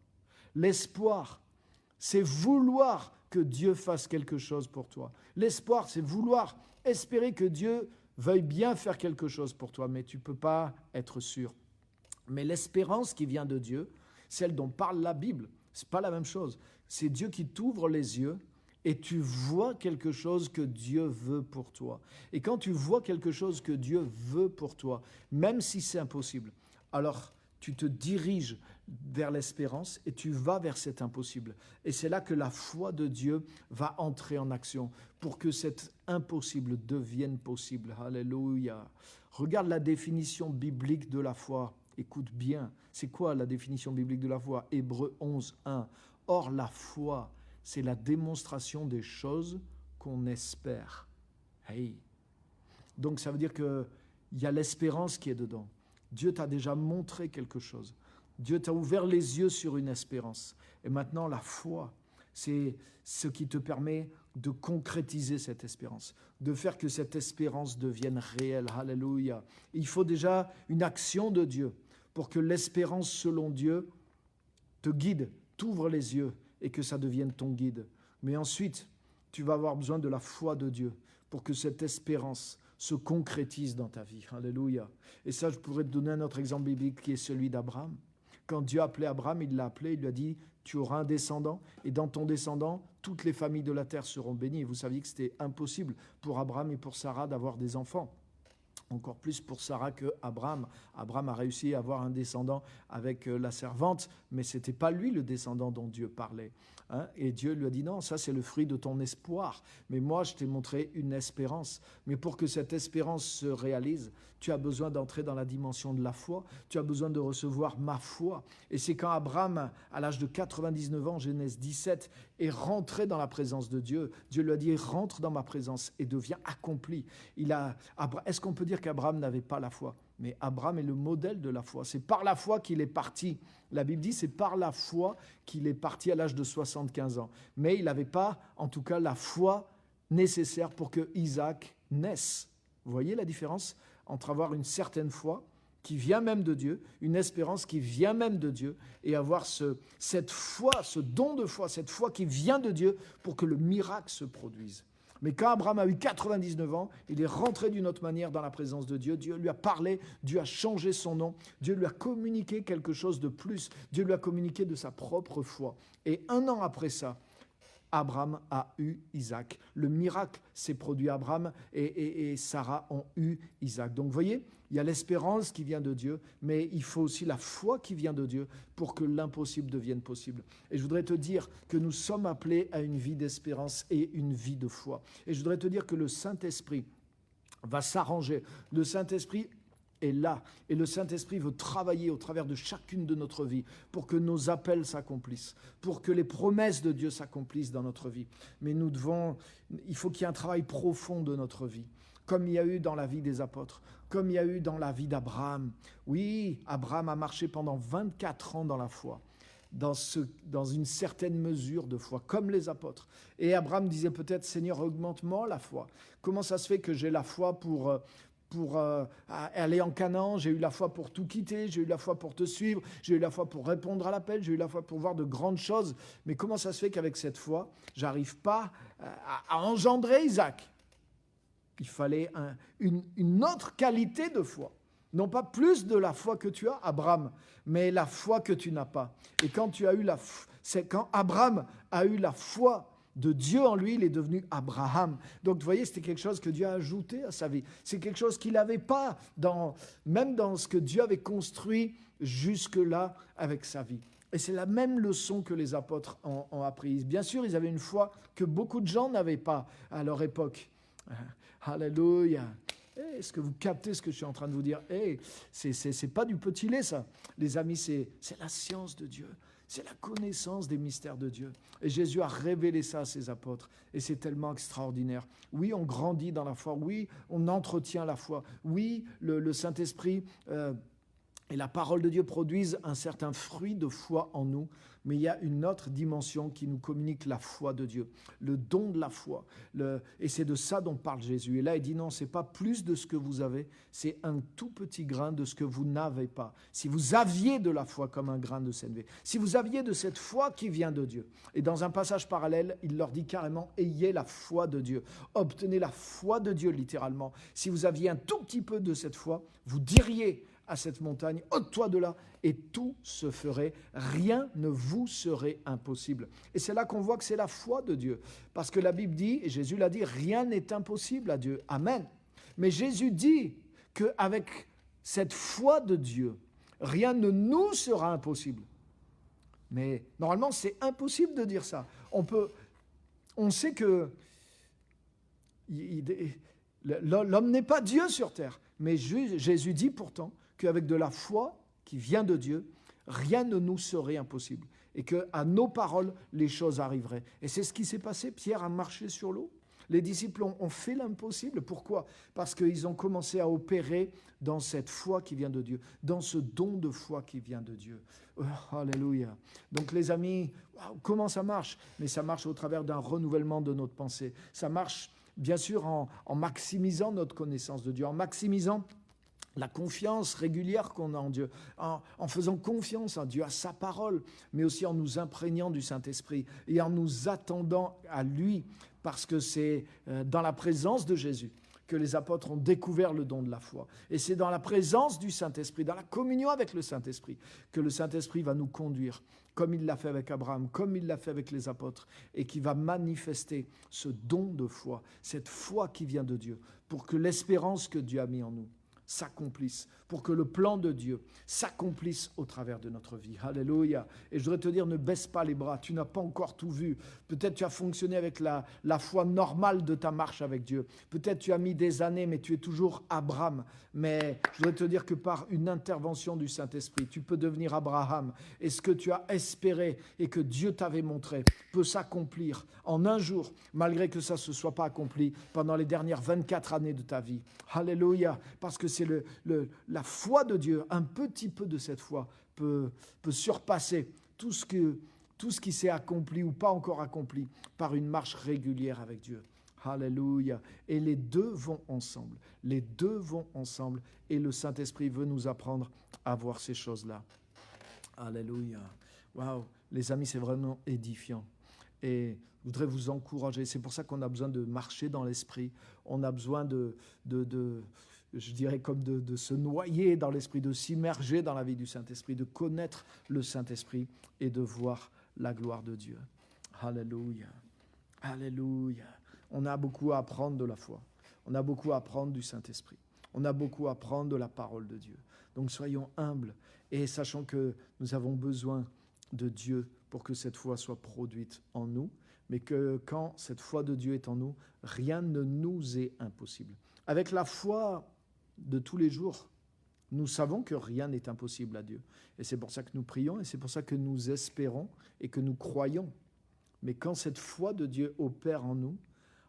L'espoir, c'est vouloir que Dieu fasse quelque chose pour toi. L'espoir, c'est vouloir espérer que Dieu veuille bien faire quelque chose pour toi, mais tu ne peux pas être sûr. Mais l'espérance qui vient de Dieu, celle dont parle la Bible, ce n'est pas la même chose. C'est Dieu qui t'ouvre les yeux et tu vois quelque chose que Dieu veut pour toi. Et quand tu vois quelque chose que Dieu veut pour toi, même si c'est impossible, alors tu te diriges vers l'espérance et tu vas vers cet impossible. Et c'est là que la foi de Dieu va entrer en action pour que cet impossible devienne possible. Alléluia. Regarde la définition biblique de la foi. Écoute bien, c'est quoi la définition biblique de la foi? Hébreux 11, 1. Or, la foi, c'est la démonstration des choses qu'on espère. Hey. Donc, ça veut dire qu'il y a l'espérance qui est dedans. Dieu t'a déjà montré quelque chose. Dieu t'a ouvert les yeux sur une espérance. Et maintenant, la foi, c'est ce qui te permet de concrétiser cette espérance, de faire que cette espérance devienne réelle. Alléluia. Il faut déjà une action de Dieu pour que l'espérance selon Dieu te guide, t'ouvre les yeux et que ça devienne ton guide. Mais ensuite, tu vas avoir besoin de la foi de Dieu pour que cette espérance se concrétise dans ta vie. Alléluia. Et ça, je pourrais te donner un autre exemple biblique qui est celui d'Abraham. Quand Dieu a appelé Abraham, il l'a appelé, il lui a dit « Tu auras un descendant, et dans ton descendant, toutes les familles de la terre seront bénies. » Et vous saviez que c'était impossible pour Abraham et pour Sarah d'avoir des enfants. Encore plus pour Sarah que Abraham. Abraham a réussi à avoir un descendant avec la servante, mais ce n'était pas lui le descendant dont Dieu parlait. Et Dieu lui a dit non, ça c'est le fruit de ton espoir. Mais moi, je t'ai montré une espérance. Mais pour que cette espérance se réalise, tu as besoin d'entrer dans la dimension de la foi. Tu as besoin de recevoir ma foi. Et c'est quand Abraham, à l'âge de 99 ans, Genèse 17, est rentré dans la présence de Dieu. Dieu lui a dit, rentre dans ma présence et deviens accompli. Est-ce qu'on peut dire qu'Abraham n'avait pas la foi? Mais Abraham est le modèle de la foi. C'est par la foi qu'il est parti. La Bible dit c'est par la foi qu'il est parti à l'âge de 75 ans. Mais il n'avait pas, en tout cas, la foi nécessaire pour que Isaac naisse. Vous voyez la différence entre avoir une certaine foi qui vient même de Dieu, une espérance qui vient même de Dieu, et avoir cette foi, ce don de foi, cette foi qui vient de Dieu pour que le miracle se produise. Mais quand Abraham a eu 99 ans, il est rentré d'une autre manière dans la présence de Dieu. Dieu lui a parlé, Dieu a changé son nom, Dieu lui a communiqué quelque chose de plus. Dieu lui a communiqué de sa propre foi. Et 1 an après ça, Abraham a eu Isaac. Le miracle s'est produit. Abraham et Sarah ont eu Isaac. Donc vous voyez, il y a l'espérance qui vient de Dieu, mais il faut aussi la foi qui vient de Dieu pour que l'impossible devienne possible. Et je voudrais te dire que nous sommes appelés à une vie d'espérance et une vie de foi. Et je voudrais te dire que le Saint-Esprit va s'arranger. Le Saint-Esprit est là. Et le Saint-Esprit veut travailler au travers de chacune de notre vie pour que nos appels s'accomplissent, pour que les promesses de Dieu s'accomplissent dans notre vie. Mais il faut qu'il y ait un travail profond de notre vie, comme il y a eu dans la vie des apôtres, comme il y a eu dans la vie d'Abraham. Oui, Abraham a marché pendant 24 ans dans la foi, dans une certaine mesure de foi, comme les apôtres. Et Abraham disait peut-être, Seigneur, augmente-moi la foi. Comment ça se fait que j'ai la foi pour aller en Canaan, j'ai eu la foi pour tout quitter, j'ai eu la foi pour te suivre, j'ai eu la foi pour répondre à l'appel, j'ai eu la foi pour voir de grandes choses. Mais comment ça se fait qu'avec cette foi, j'arrive pas à engendrer Isaac? Il fallait une autre qualité de foi. Non pas plus de la foi que tu as, Abraham, mais la foi que tu n'as pas. Et quand quand Abraham a eu la foi de Dieu en lui, il est devenu Abraham. Donc, vous voyez, c'était quelque chose que Dieu a ajouté à sa vie. C'est quelque chose qu'il n'avait pas, même dans ce que Dieu avait construit jusque-là avec sa vie. Et c'est la même leçon que les apôtres ont apprise. Bien sûr, ils avaient une foi que beaucoup de gens n'avaient pas à leur époque. Alléluia. Est-ce que vous captez ce que je suis en train de vous dire? C'est pas du petit lait, ça. Les amis, c'est la science de Dieu. C'est la connaissance des mystères de Dieu. Et Jésus a révélé ça à ses apôtres. Et c'est tellement extraordinaire. Oui, on grandit dans la foi. Oui, on entretient la foi. Oui, le Saint-Esprit et la parole de Dieu produisent un certain fruit de foi en nous. Mais il y a une autre dimension qui nous communique la foi de Dieu, le don de la foi. Et c'est de ça dont parle Jésus. Et là, il dit non, ce n'est pas plus de ce que vous avez, c'est un tout petit grain de ce que vous n'avez pas. Si vous aviez de la foi comme un grain de sénévé, si vous aviez de cette foi qui vient de Dieu. Et dans un passage parallèle, il leur dit carrément, ayez la foi de Dieu. Obtenez la foi de Dieu, littéralement. Si vous aviez un tout petit peu de cette foi, vous diriez à cette montagne, ôte-toi de là, et tout se ferait, rien ne vous serait impossible. Et c'est là qu'on voit que c'est la foi de Dieu, parce que la Bible dit, et Jésus l'a dit, rien n'est impossible à Dieu, amen. Mais Jésus dit qu'avec cette foi de Dieu, rien ne nous sera impossible. Mais normalement, c'est impossible de dire ça. On sait que l'homme n'est pas Dieu sur terre, mais Jésus dit pourtant qu'avec de la foi qui vient de Dieu, rien ne nous serait impossible. Et qu'à nos paroles, les choses arriveraient. Et c'est ce qui s'est passé. Pierre a marché sur l'eau. Les disciples ont fait l'impossible. Pourquoi? Parce qu'ils ont commencé à opérer dans cette foi qui vient de Dieu, dans ce don de foi qui vient de Dieu. Oh, alléluia. Donc les amis, comment ça marche? Mais ça marche au travers d'un renouvellement de notre pensée. Ça marche bien sûr en maximisant notre connaissance de Dieu, en maximisant la confiance régulière qu'on a en Dieu, en faisant confiance en Dieu, à sa parole, mais aussi en nous imprégnant du Saint-Esprit et en nous attendant à lui, parce que c'est dans la présence de Jésus que les apôtres ont découvert le don de la foi. Et c'est dans la présence du Saint-Esprit, dans la communion avec le Saint-Esprit, que le Saint-Esprit va nous conduire, comme il l'a fait avec Abraham, comme il l'a fait avec les apôtres, et qui va manifester ce don de foi, cette foi qui vient de Dieu, pour que l'espérance que Dieu a mis en nous s'accomplisse, pour que le plan de Dieu s'accomplisse au travers de notre vie. Alléluia. Et je voudrais te dire, ne baisse pas les bras, tu n'as pas encore tout vu. Peut-être tu as fonctionné avec la foi normale de ta marche avec Dieu. Peut-être tu as mis des années, mais tu es toujours Abraham. Mais je voudrais te dire que par une intervention du Saint-Esprit, tu peux devenir Abraham. Et ce que tu as espéré et que Dieu t'avait montré peut s'accomplir en un jour, malgré que ça ne se soit pas accompli pendant les dernières 24 années de ta vie. Alléluia. Parce que c'est la foi de Dieu, un petit peu de cette foi peut surpasser tout ce qui s'est accompli ou pas encore accompli par une marche régulière avec Dieu. Alléluia. Et les deux vont ensemble. Les deux vont ensemble. Et le Saint-Esprit veut nous apprendre à voir ces choses-là. Alléluia. Waouh. Les amis, c'est vraiment édifiant. Et je voudrais vous encourager. C'est pour ça qu'on a besoin de marcher dans l'Esprit. On a besoin je dirais comme de se noyer dans l'Esprit, de s'immerger dans la vie du Saint-Esprit, de connaître le Saint-Esprit et de voir la gloire de Dieu. Alléluia. Alléluia. On a beaucoup à apprendre de la foi. On a beaucoup à apprendre du Saint-Esprit. On a beaucoup à apprendre de la parole de Dieu. Donc soyons humbles et sachons que nous avons besoin de Dieu pour que cette foi soit produite en nous, mais que quand cette foi de Dieu est en nous, rien ne nous est impossible. Avec la foi de tous les jours, nous savons que rien n'est impossible à Dieu. Et c'est pour ça que nous prions et c'est pour ça que nous espérons et que nous croyons. Mais quand cette foi de Dieu opère en nous,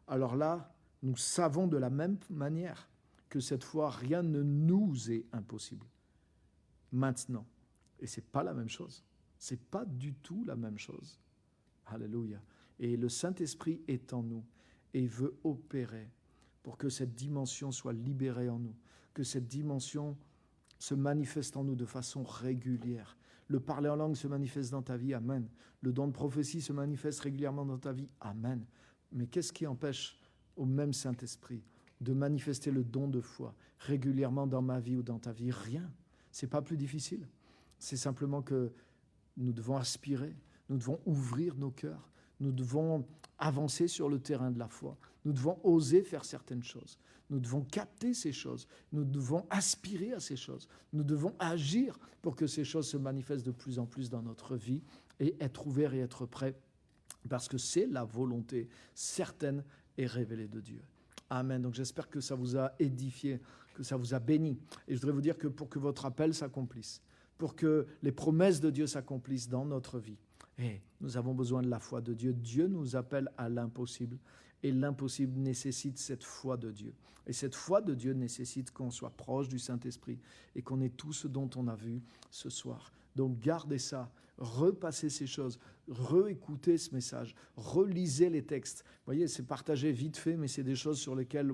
alors là, nous savons de la même manière que cette foi, rien ne nous est impossible. Maintenant. Et ce n'est pas la même chose. Ce n'est pas du tout la même chose. Alléluia. Et le Saint-Esprit est en nous et veut opérer pour que cette dimension soit libérée en nous, que cette dimension se manifeste en nous de façon régulière. Le parler en langue se manifeste dans ta vie, amen. Le don de prophétie se manifeste régulièrement dans ta vie, amen. Mais qu'est-ce qui empêche au même Saint-Esprit de manifester le don de foi régulièrement dans ma vie ou dans ta vie? Rien. Ce n'est pas plus difficile. C'est simplement que nous devons aspirer, nous devons ouvrir nos cœurs, nous devons avancer sur le terrain de la foi, nous devons oser faire certaines choses, nous devons capter ces choses, nous devons aspirer à ces choses, nous devons agir pour que ces choses se manifestent de plus en plus dans notre vie et être ouverts et être prêts, parce que c'est la volonté certaine et révélée de Dieu. Amen. Donc j'espère que ça vous a édifié, que ça vous a béni. Et je voudrais vous dire que pour que votre appel s'accomplisse, pour que les promesses de Dieu s'accomplissent dans notre vie, nous avons besoin de la foi de Dieu. Dieu nous appelle à l'impossible et l'impossible nécessite cette foi de Dieu. Et cette foi de Dieu nécessite qu'on soit proche du Saint-Esprit et qu'on ait tout ce dont on a vu ce soir. Donc gardez ça, repassez ces choses, réécoutez ce message, relisez les textes. Vous voyez, c'est partagé vite fait, mais c'est des choses sur lesquelles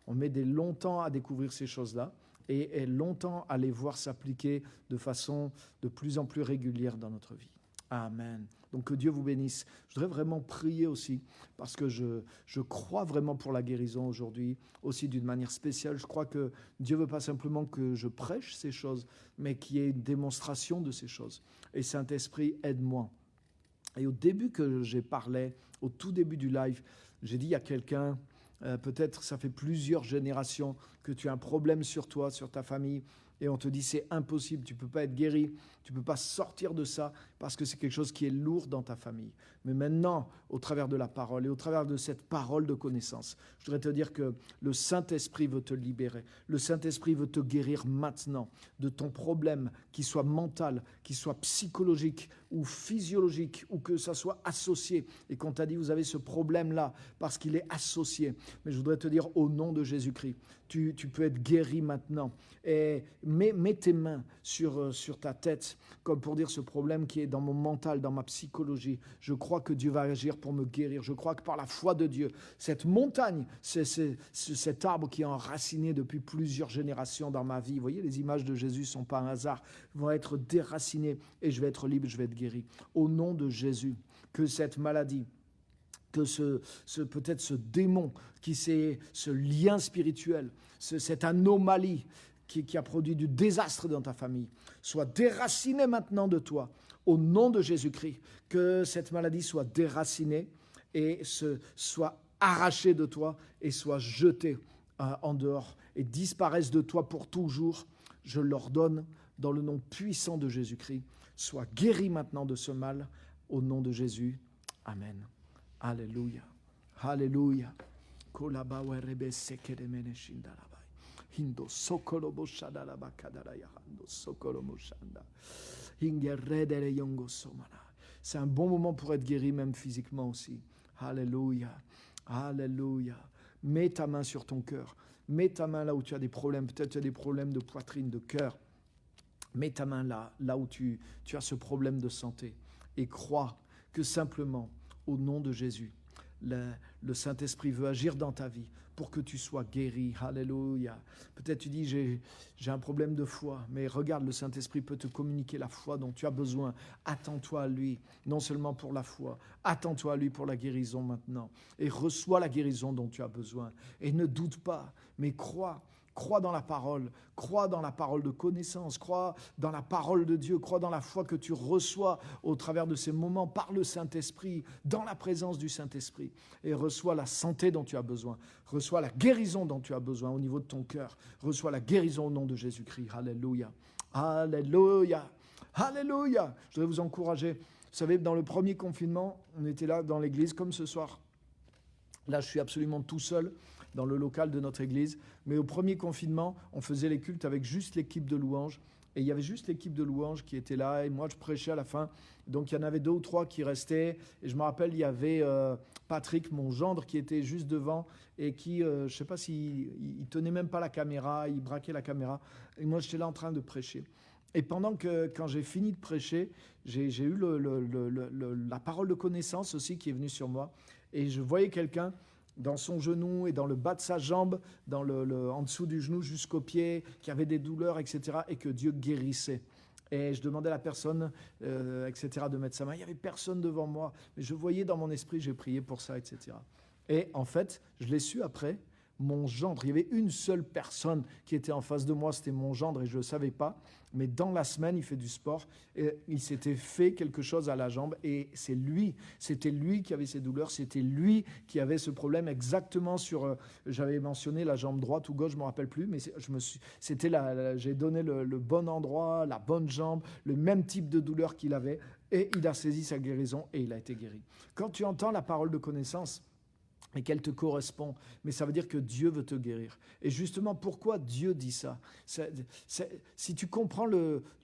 on met longtemps à découvrir ces choses-là et longtemps à les voir s'appliquer de façon de plus en plus régulière dans notre vie. Amen. Donc que Dieu vous bénisse. Je voudrais vraiment prier aussi parce que je crois vraiment pour la guérison aujourd'hui, aussi d'une manière spéciale. Je crois que Dieu ne veut pas simplement que je prêche ces choses, mais qu'il y ait une démonstration de ces choses. Et Saint-Esprit, aide-moi. Et au début que j'ai parlé, au tout début du live, j'ai dit à quelqu'un, peut-être ça fait plusieurs générations que tu as un problème sur toi, sur ta famille, et on te dit c'est impossible, tu ne peux pas être guéri, tu ne peux pas sortir de ça parce que c'est quelque chose qui est lourd dans ta famille. Mais maintenant, au travers de la parole et au travers de cette parole de connaissance, je voudrais te dire que le Saint-Esprit veut te libérer. Le Saint-Esprit veut te guérir maintenant de ton problème, qu'il soit mental, qu'il soit psychologique ou physiologique ou que ça soit associé. Et qu'on t'a dit vous avez ce problème-là parce qu'il est associé. Mais je voudrais te dire au nom de Jésus-Christ, tu peux être guéri maintenant. Et mets tes mains sur ta tête, comme pour dire ce problème qui est dans mon mental, dans ma psychologie. Je crois que Dieu va agir pour me guérir. Je crois que par la foi de Dieu, cette montagne, cet arbre qui est enraciné depuis plusieurs générations dans ma vie, vous voyez, les images de Jésus ne sont pas un hasard, vont être déracinées et je vais être libre, je vais être guéri. Au nom de Jésus, que cette maladie, que peut-être ce démon, ce lien spirituel, cette anomalie qui a produit du désastre dans ta famille, soit déraciné maintenant de toi, au nom de Jésus-Christ, que cette maladie soit déracinée et soit arrachée de toi et soit jetée en dehors et disparaisse de toi pour toujours. Je l'ordonne dans le nom puissant de Jésus-Christ. Sois guéri maintenant de ce mal, au nom de Jésus. Amen. Alléluia. Alléluia. C'est un bon moment pour être guéri, même physiquement aussi. Alléluia. Alléluia. Mets ta main sur ton cœur. Mets ta main là où tu as des problèmes. Peut-être tu as des problèmes de poitrine, de cœur. Mets ta main là où tu as ce problème de santé. Et crois que simplement, au nom de Jésus, le Saint-Esprit veut agir dans ta vie pour que tu sois guéri. Alléluia. Peut-être tu dis, j'ai un problème de foi, mais regarde, le Saint-Esprit peut te communiquer la foi dont tu as besoin. Attends-toi à lui, non seulement pour la foi, attends-toi à lui pour la guérison maintenant. Et reçois la guérison dont tu as besoin. Et ne doute pas, mais crois. Crois dans la parole de connaissance, crois dans la parole de Dieu, crois dans la foi que tu reçois au travers de ces moments par le Saint-Esprit, dans la présence du Saint-Esprit. Et reçois la santé dont tu as besoin, reçois la guérison dont tu as besoin au niveau de ton cœur, reçois la guérison au nom de Jésus-Christ. Alléluia, alléluia, alléluia. Je voudrais vous encourager. Vous savez, dans le premier confinement, on était là dans l'église comme ce soir. Là, je suis absolument tout seul. dans le local de notre église. Mais au premier confinement, on faisait les cultes avec juste l'équipe de louanges. Et il y avait juste l'équipe de louanges qui était là. Et moi, je prêchais à la fin. Donc, il y en avait 2 ou 3 qui restaient. Et je me rappelle, il y avait Patrick, mon gendre, qui était juste devant et qui, je ne sais pas s'il tenait même pas la caméra, il braquait la caméra. Et moi, j'étais là en train de prêcher. Et quand j'ai fini de prêcher, j'ai eu la parole de connaissance aussi qui est venue sur moi. Et je voyais quelqu'un dans son genou et dans le bas de sa jambe, en dessous du genou jusqu'au pied, qui avait des douleurs, etc. Et que Dieu guérissait. Et je demandais à la personne, etc., de mettre sa main. Il n'y avait personne devant moi. Mais je voyais dans mon esprit, j'ai prié pour ça, etc. Et en fait, je l'ai su après, mon gendre, il y avait une seule personne qui était en face de moi, c'était mon gendre et je ne le savais pas. Mais dans la semaine, il fait du sport et il s'était fait quelque chose à la jambe et c'était lui qui avait ces douleurs, c'était lui qui avait ce problème exactement j'avais mentionné la jambe droite ou gauche, je ne me rappelle plus, mais j'ai donné le bon endroit, la bonne jambe, le même type de douleur qu'il avait et il a saisi sa guérison et il a été guéri. Quand tu entends la parole de connaissance, et qu'elle te correspond, mais ça veut dire que Dieu veut te guérir. Et justement, pourquoi Dieu dit ça ? Si tu comprends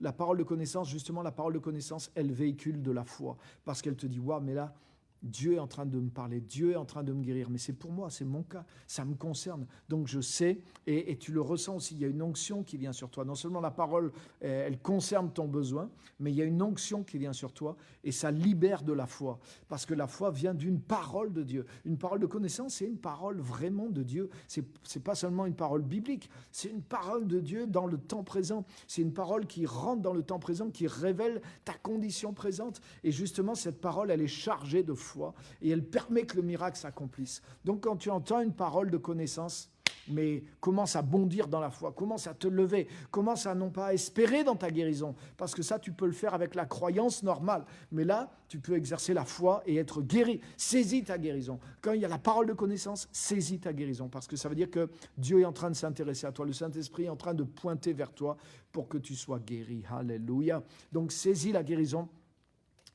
la parole de connaissance, justement, la parole de connaissance, elle véhicule de la foi, parce qu'elle te dit, waouh, mais là, Dieu est en train de me parler, Dieu est en train de me guérir, mais c'est pour moi, c'est mon cas, ça me concerne. Donc je sais, et tu le ressens aussi, il y a une onction qui vient sur toi. Non seulement la parole, elle concerne ton besoin, mais il y a une onction qui vient sur toi, et ça libère de la foi. Parce que la foi vient d'une parole de Dieu. Une parole de connaissance, c'est une parole vraiment de Dieu. C'est pas seulement une parole biblique, c'est une parole de Dieu dans le temps présent. C'est une parole qui rentre dans le temps présent, qui révèle ta condition présente. Et justement, cette parole, elle est chargée de foi. Et elle permet que le miracle s'accomplisse. Donc quand tu entends une parole de connaissance, mais commence à bondir dans la foi, commence à te lever, commence à non pas espérer dans ta guérison, parce que ça tu peux le faire avec la croyance normale, mais là tu peux exercer la foi et être guéri. Saisis ta guérison. Quand il y a la parole de connaissance, saisis ta guérison, parce que ça veut dire que Dieu est en train de s'intéresser à toi, le Saint-Esprit est en train de pointer vers toi pour que tu sois guéri. Alléluia. Donc saisis la guérison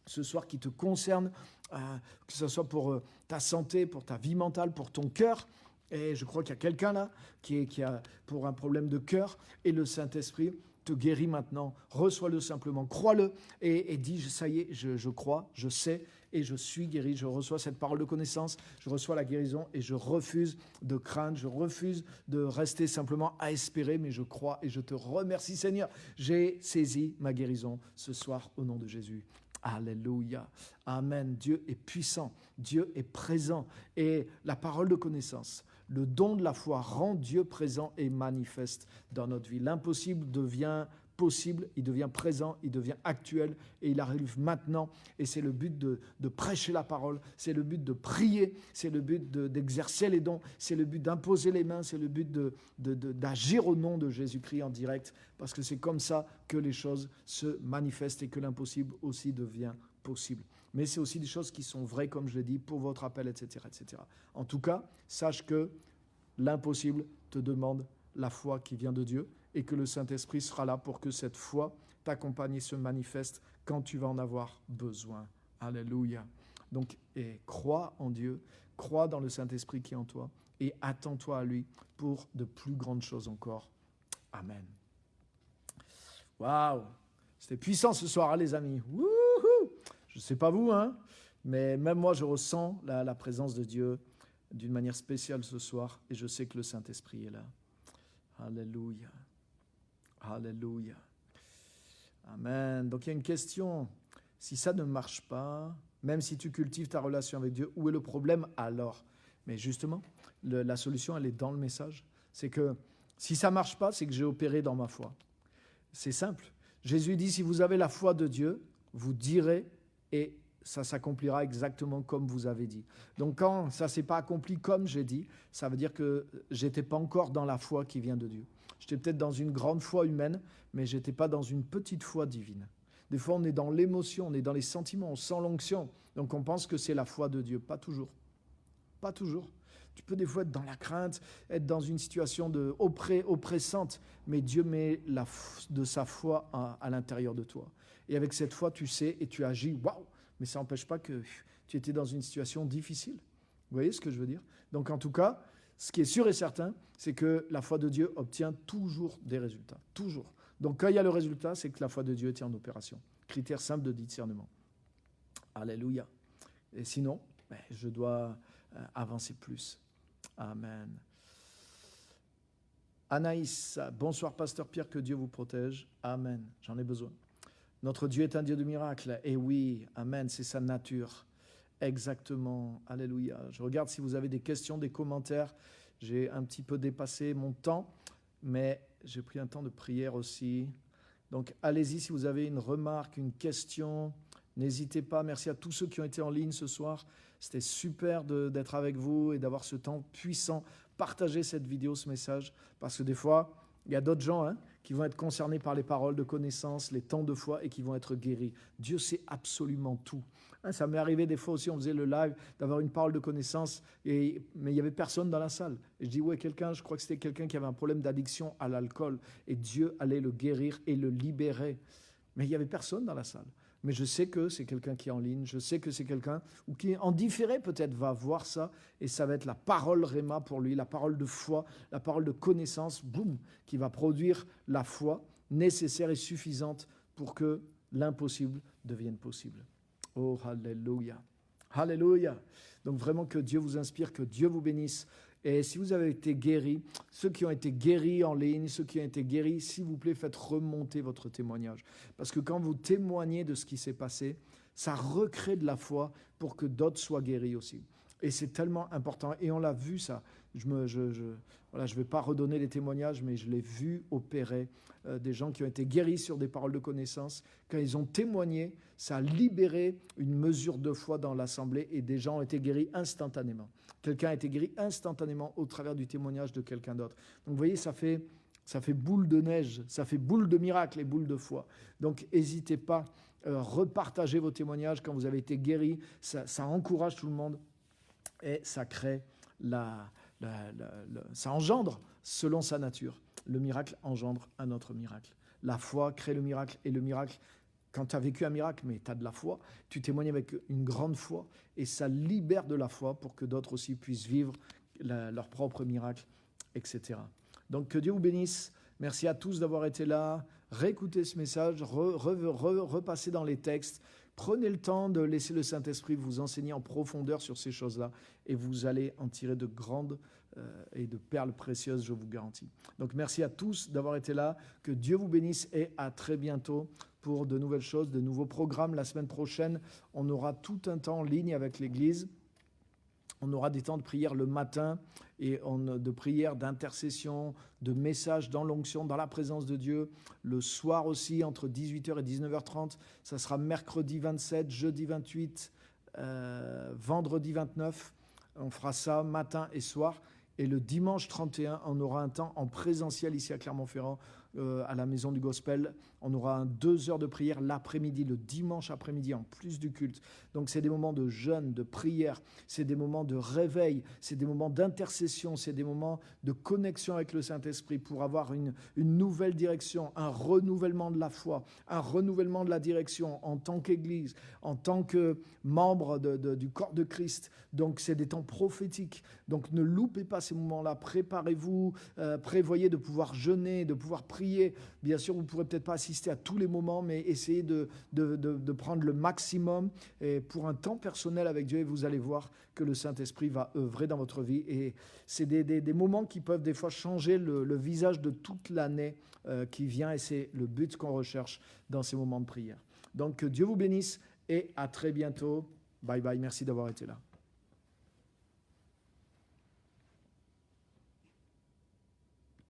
ce soir qui te concerne, que ce soit pour ta santé, pour ta vie mentale, pour ton cœur. Et je crois qu'il y a quelqu'un là qui a pour un problème de cœur et le Saint-Esprit te guérit maintenant. Reçois-le simplement, crois-le et dis, ça y est, je crois, je sais et je suis guéri. Je reçois cette parole de connaissance, je reçois la guérison et je refuse de craindre, je refuse de rester simplement à espérer, mais je crois et je te remercie Seigneur. J'ai saisi ma guérison ce soir au nom de Jésus. Alléluia. Amen. Dieu est puissant. Dieu est présent. Et la parole de connaissance, le don de la foi rend Dieu présent et manifeste dans notre vie. L'impossible devient possible, il devient présent, il devient actuel et il arrive maintenant. Et c'est le but de prêcher la parole, c'est le but de prier, c'est le but d'exercer les dons, c'est le but d'imposer les mains, c'est le but d'agir au nom de Jésus-Christ en direct, parce que c'est comme ça que les choses se manifestent et que l'impossible aussi devient possible. Mais c'est aussi des choses qui sont vraies, comme je l'ai dit, pour votre appel, etc., etc. En tout cas, sache que l'impossible te demande la foi qui vient de Dieu et que le Saint-Esprit sera là pour que cette foi t'accompagne et se manifeste quand tu vas en avoir besoin. Alléluia. Donc, crois en Dieu, crois dans le Saint-Esprit qui est en toi et attends-toi à lui pour de plus grandes choses encore. Amen. Waouh! C'était puissant ce soir, hein, les amis. Wouhou! Je ne sais pas vous, hein, mais même moi, je ressens la présence de Dieu d'une manière spéciale ce soir et je sais que le Saint-Esprit est là. Alléluia. Alléluia. Amen. Donc il y a une question. Si ça ne marche pas, même si tu cultives ta relation avec Dieu, où est le problème alors? Mais justement, la solution, elle est dans le message. C'est que si ça ne marche pas, c'est que j'ai opéré dans ma foi. C'est simple. Jésus dit, si vous avez la foi de Dieu, vous direz et ça s'accomplira exactement comme vous avez dit. Donc quand ça ne s'est pas accompli comme j'ai dit, ça veut dire que je n'étais pas encore dans la foi qui vient de Dieu. J'étais peut-être dans une grande foi humaine, mais je n'étais pas dans une petite foi divine. Des fois, on est dans l'émotion, on est dans les sentiments, on sent l'onction. Donc on pense que c'est la foi de Dieu. Pas toujours. Pas toujours. Tu peux des fois être dans la crainte, être dans une situation oppressante, mais Dieu met de sa foi à l'intérieur de toi. Et avec cette foi, tu sais et tu agis. Waouh! Mais ça n'empêche pas que tu étais dans une situation difficile. Vous voyez ce que je veux dire? Donc en tout cas, Ce qui est sûr et certain, c'est que la foi de Dieu obtient toujours des résultats. Toujours. Donc, quand il y a le résultat, c'est que la foi de Dieu est en opération. Critère simple de discernement. Alléluia. Et sinon, je dois avancer plus. Amen. Anaïs, bonsoir Pasteur Pierre, que Dieu vous protège. Amen. J'en ai besoin. Notre Dieu est un Dieu de miracles. Et oui, amen, c'est sa nature. Exactement. Alléluia. Je regarde si vous avez des questions, des commentaires. J'ai un petit peu dépassé mon temps, mais j'ai pris un temps de prière aussi. Donc, allez-y si vous avez une remarque, une question. N'hésitez pas. Merci à tous ceux qui ont été en ligne ce soir. C'était super d'être avec vous et d'avoir ce temps puissant. Partagez cette vidéo, ce message, parce que des fois, il y a d'autres gens qui vont être concernés par les paroles de connaissance, les temps de foi et qui vont être guéris. Dieu sait absolument tout. Ça m'est arrivé des fois aussi, on faisait le live, d'avoir une parole de connaissance, mais il n'y avait personne dans la salle. Et je dis, ouais, je crois que c'était quelqu'un qui avait un problème d'addiction à l'alcool, et Dieu allait le guérir et le libérer. Mais il n'y avait personne dans la salle. Mais je sais que c'est quelqu'un qui est en ligne, je sais que c'est quelqu'un ou qui en différé peut-être va voir ça, et ça va être la parole Réma pour lui, la parole de foi, la parole de connaissance, boum, qui va produire la foi nécessaire et suffisante pour que l'impossible devienne possible. Oh, alléluia. Alléluia. Donc vraiment que Dieu vous inspire, que Dieu vous bénisse. Et si vous avez été guéris, ceux qui ont été guéris en ligne, ceux qui ont été guéris, s'il vous plaît, faites remonter votre témoignage. Parce que quand vous témoignez de ce qui s'est passé, ça recrée de la foi pour que d'autres soient guéris aussi. Et c'est tellement important. Et on l'a vu ça. Je ne vais pas redonner les témoignages, mais je l'ai vu opérer. Des gens qui ont été guéris sur des paroles de connaissance. Quand ils ont témoigné, ça a libéré une mesure de foi dans l'assemblée et des gens ont été guéris instantanément. Quelqu'un a été guéri instantanément au travers du témoignage de quelqu'un d'autre. Donc vous voyez, ça fait boule de neige, ça fait boule de miracle et boule de foi. Donc n'hésitez pas, repartagez vos témoignages quand vous avez été guéris. Ça encourage tout le monde et ça crée ça engendre selon sa nature. Le miracle engendre un autre miracle. La foi crée le miracle et le miracle, quand tu as vécu un miracle, mais tu as de la foi, tu témoignes avec une grande foi et ça libère de la foi pour que d'autres aussi puissent vivre leur propre miracle, etc. Donc que Dieu vous bénisse. Merci à tous d'avoir été là. Réécoutez ce message, repassez dans les textes. Prenez le temps de laisser le Saint-Esprit vous enseigner en profondeur sur ces choses-là et vous allez en tirer de grandes et de perles précieuses, je vous garantis. Donc merci à tous d'avoir été là. Que Dieu vous bénisse et à très bientôt pour de nouvelles choses, de nouveaux programmes. La semaine prochaine, on aura tout un temps en ligne avec l'Église. On aura des temps de prière le matin et de prière, d'intercession, de messages dans l'onction, dans la présence de Dieu. Le soir aussi, entre 18h et 19h30, ça sera mercredi 27, jeudi 28, vendredi 29. On fera ça matin et soir. Et le dimanche 31, on aura un temps en présentiel ici à Clermont-Ferrand, à la Maison du Gospel. On aura 2 heures de prière l'après-midi, le dimanche après-midi, en plus du culte. Donc c'est des moments de jeûne, de prière, c'est des moments de réveil, c'est des moments d'intercession, c'est des moments de connexion avec le Saint-Esprit pour avoir une nouvelle direction, un renouvellement de la foi, un renouvellement de la direction en tant qu'Église, en tant que membre du corps de Christ. Donc c'est des temps prophétiques. Donc ne loupez pas ces moments-là, préparez-vous, prévoyez de pouvoir jeûner, de pouvoir prier. Bien sûr, vous ne pourrez peut-être pas assister à tous les moments, mais essayez de prendre le maximum et pour un temps personnel avec Dieu et vous allez voir que le Saint-Esprit va œuvrer dans votre vie. Et c'est des moments qui peuvent des fois changer le visage de toute l'année qui vient et c'est le but qu'on recherche dans ces moments de prière. Donc que Dieu vous bénisse et à très bientôt. Bye bye, merci d'avoir été là.